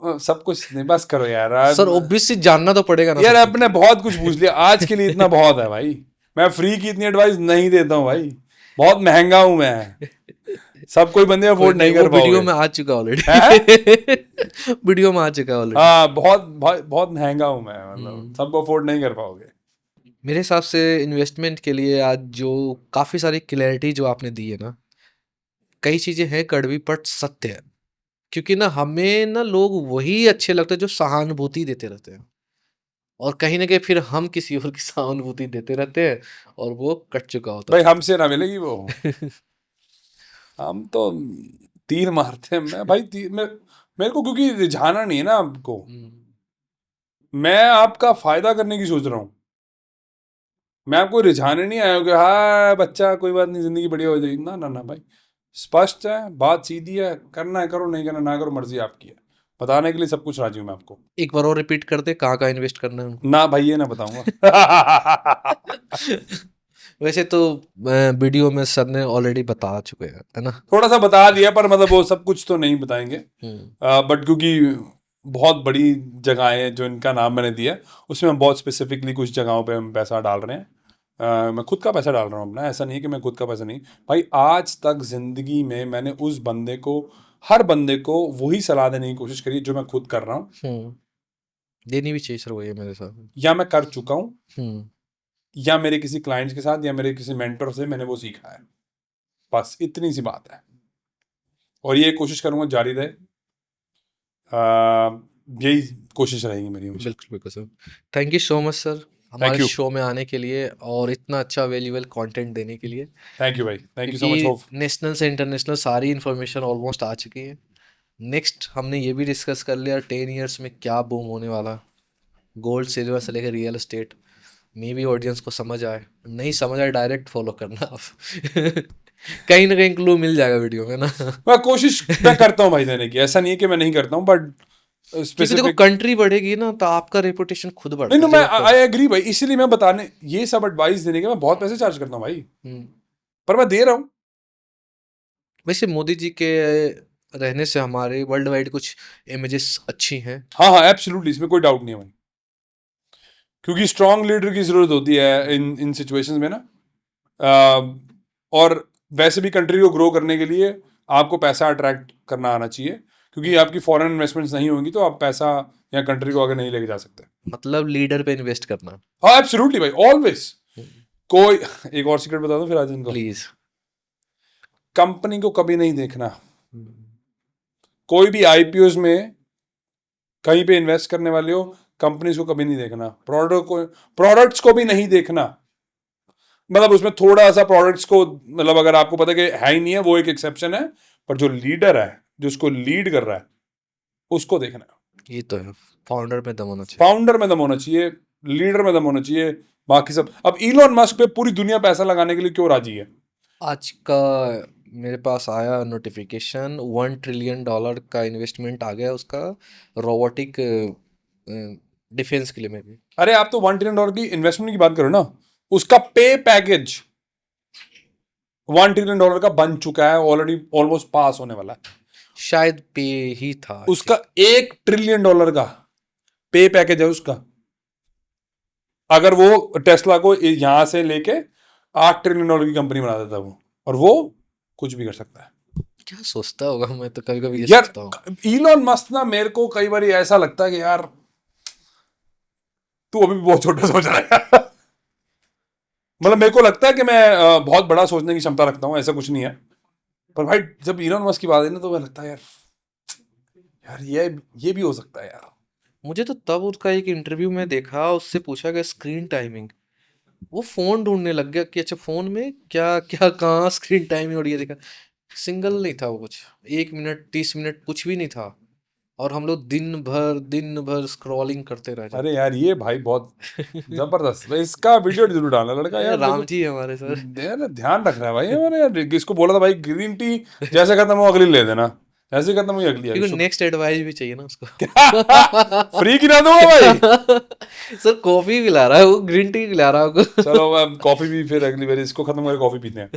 सब कुछ नहीं, बस करो यार। सर ऑब्वियसली जानना तो पड़ेगा ना यार सब अपने बहुत कुछ पूछ लिया आज के लिए, इतना बहुत है भाई। मैं फ्री की इतनी एडवाइस नहीं देता हूँ भाई, बहुत महंगा हूं मैं, सब कोई बंदे अफोर्ड नहीं कर पाओगे। वीडियो में आ चुका ऑलरेडी। वीडियो में आ चुका ऑलरेडी। हाँ, बहुत महंगा हूं मैं, मतलब सबको अफोर्ड नहीं कर पाओगे। मेरे हिसाब से इन्वेस्टमेंट के लिए आज जो काफी सारी क्लैरिटी जो आपने दी है ना, कई चीजें हैं कड़वी बट सत्य है। क्योंकि ना हमें ना लोग वही अच्छे लगते हैं जो सहानुभूति देते रहते हैं, और कहीं ना कहीं फिर हम किसी और की सहानुभूति देते रहते हैं और वो कट चुका होता भाई है। हमसे ना मिलेगी वो। हम तो तीर मारते हैं, मैं भाई मेरे को क्योंकि रिझाना नहीं है ना आपको, मैं आपका फायदा करने की सोच रहा हूँ। मैं आपको रिझाने नहीं आया हूँ कि हाँ बच्चा कोई बात नहीं, जिंदगी बढ़िया हो जाएगी। ना ना ना भाई, स्पष्ट है, बात सीधी है, करना है करो, नहीं करना ना करो, मर्जी आपकी है। बताने के लिए सब कुछ राजी हूँ मैं आपको। एक बार और रिपीट कर दे, कहाँ कहाँ इन्वेस्ट करना है उनको? ना भाई ये ना बताऊंगा। वैसे तो वीडियो में सर ने ऑलरेडी बता चुके हैं, है ना? थोड़ा सा बता दिया, पर मतलब वो सब कुछ तो नहीं बताएंगे। बट क्योंकि बहुत बड़ी जगह है जो इनका नाम मैंने दिया है, उसमें हम बहुत स्पेसिफिकली कुछ जगहों पे हम पैसा डाल रहे हैं। मैं खुद का पैसा डाल रहा हूँ अपना, ऐसा नहीं है कि मैं खुद का पैसा नहीं। भाई आज तक जिंदगी में मैंने उस बंदे को, हर बंदे को वही सलाह देने की कोशिश करी जो मैं खुद कर रहा हूँ, देनी भी चाहिए सर, वही है मेरे साथ। या मैं कर चुका हूँ, हम्म या मेरे किसी क्लाइंट्स के साथ या मेरे किसी मेंटर से मैंने वो सीखा है। बस इतनी सी बात है, और ये कोशिश करूंगा जारी रहे। यही कोशिश रहेगी मेरी हमेशा। बिल्कुल बिल्कुल sir. Thank you so much sir हमारे you. शो में आने के लिए और इतना अच्छा वैल्यूएबल कंटेंट देने के लिए, थैंक यू भाई, थैंक यू सो मच। क्योंकि नेशनल से इंटरनेशनल सारी इन्फॉर्मेशन ऑलमोस्ट आ चुकी है। नेक्स्ट हमने ये भी डिस्कस कर लिया 10 इयर्स में क्या बूम होने वाला, गोल्ड सिल्वर से लेकर रियल एस्टेट। मे भी ऑडियंस को समझ आए, नहीं समझ आए डायरेक्ट फॉलो करना आप कहीं ना कहीं क्लू मिल जाएगा वीडियो में ना। मैं कोशिश मैं करता हूँ भाई देने की, ऐसा नहीं है कि मैं नहीं करता हूँ, बट क्योंकि देखो स्पेसिफिक कंट्री बढ़ेगी ना तो आपका रेपुटेशन खुद बढ़ता नहीं, है। मैं जब आप आई एग्री भाई, इसीलिए मैं बताने ये सब एडवाइस देने के मैं बहुत पैसे चार्ज करता हूँ भाई, हम्म। पर मैं दे रहा हूँ। वैसे मोदी जी के रहने से हमारे वर्ल्ड वाइड कुछ इमेजेस अच्छी हैं। हाँ हाँ एब्सोल्युटली, इसमें कोई डाउट नहीं है भाई, क्योंकि स्ट्रांग लीडर की जरूरत होती है इन इन सिचुएशंस में ना। और वैसे भी कंट्री को ग्रो करने के लिए आपको पैसा अट्रैक्ट करना आना चाहिए, क्योंकि आपकी फॉरेन इन्वेस्टमेंट्स नहीं होंगी तो आप पैसा या कंट्री को आगे नहीं लेके जा सकते। मतलब लीडर पे इन्वेस्ट करना। हाँ एब्सोल्युटली भाई, ऑलवेज। कोई एक और सीक्रेट बता दो फिर आज इनको, प्लीज। कंपनी को कभी नहीं देखना, कोई भी आईपीओज में कहीं पे इन्वेस्ट करने वाले हो, कंपनीज को कभी नहीं देखना, प्रोडक्ट्स को भी नहीं देखना। मतलब उसमें थोड़ा सा प्रोडक्ट्स को, मतलब अगर आपको पता कि है ही नहीं है वो एक एक्सेप्शन है, पर जो लीडर है, जो उसको लीड कर रहा है, उसको देखना है। ये तो है, फाउंडर में दम होना चाहिए। फाउंडर में दम होना चाहिए, लीडर में दम होना चाहिए, बाकी सब। अब इलोन मस्क पे पूरी दुनिया पैसा लगाने के लिए क्यों राजी है? आज का मेरे पास आया नोटिफिकेशन, $1 ट्रिलियन का इन्वेस्टमेंट आ गया उसका रोबोटिक डिफेंस के लिए में भी। अरे आप तो $1 ट्रिलियन की इन्वेस्टमेंट की बात करो ना, उसका पे पैकेज $1 ट्रिलियन का बन चुका है ऑलरेडी, ऑलमोस्ट पास होने वाला है। शायद पे ही था उसका $1 ट्रिलियन का पे पैकेज है उसका। अगर वो टेस्ला को यहां से लेके $8 ट्रिलियन की कंपनी बना देता वो, और वो कुछ भी कर सकता है। क्या सोचता होगा, मैं तो कभी कभी ये यार सोचता हूँ। इलॉन मस्क ना, मेरे को कई बार ऐसा लगता है कि यार तू अभी भी बहुत छोटा सोच रहा है। मतलब मेरे को लगता है कि मैं बहुत बड़ा सोचने की क्षमता रखता हूँ, ऐसा कुछ नहीं है, पर भाई जब इलॉन मस्क की बात है ना तो मैं लगता है यार, यार ये भी हो सकता है यार। मुझे तो तब उसका एक इंटरव्यू में देखा, उससे पूछा गया स्क्रीन टाइमिंग, वो फोन ढूंढने लग गया कि अच्छा फोन में क्या क्या कहाँ स्क्रीन टाइमिंग, और ये देखा सिंगल नहीं था वो, कुछ 1 मिनट 30 मिनट कुछ भी नहीं था, और हम लोग दिन भर स्क्रॉलिंग करते रह जाते। अरे यार ये भाई बहुत जबरदस्त भाई, इसका वीडियो जरूर डालना लड़का यार, राम जी हमारे सर। यार ध्यान रख रहा है भाई हमारे यार। इसको बोला था भाई ग्रीन टी जैसे खत्म हो अगली ले देना, जैसे खत्म हुई अगली क्योंकि नेक्स्ट एडवाइस भी चाहिए ना उसको। फ्री की ना दूंगा भाई। सर कॉफी पिला रहा है वो, ग्रीन टी पिला रहा है आपको। चलो अब कॉफी भी फिर अगली बार इसको खत्म करके कॉफी पीते हैं।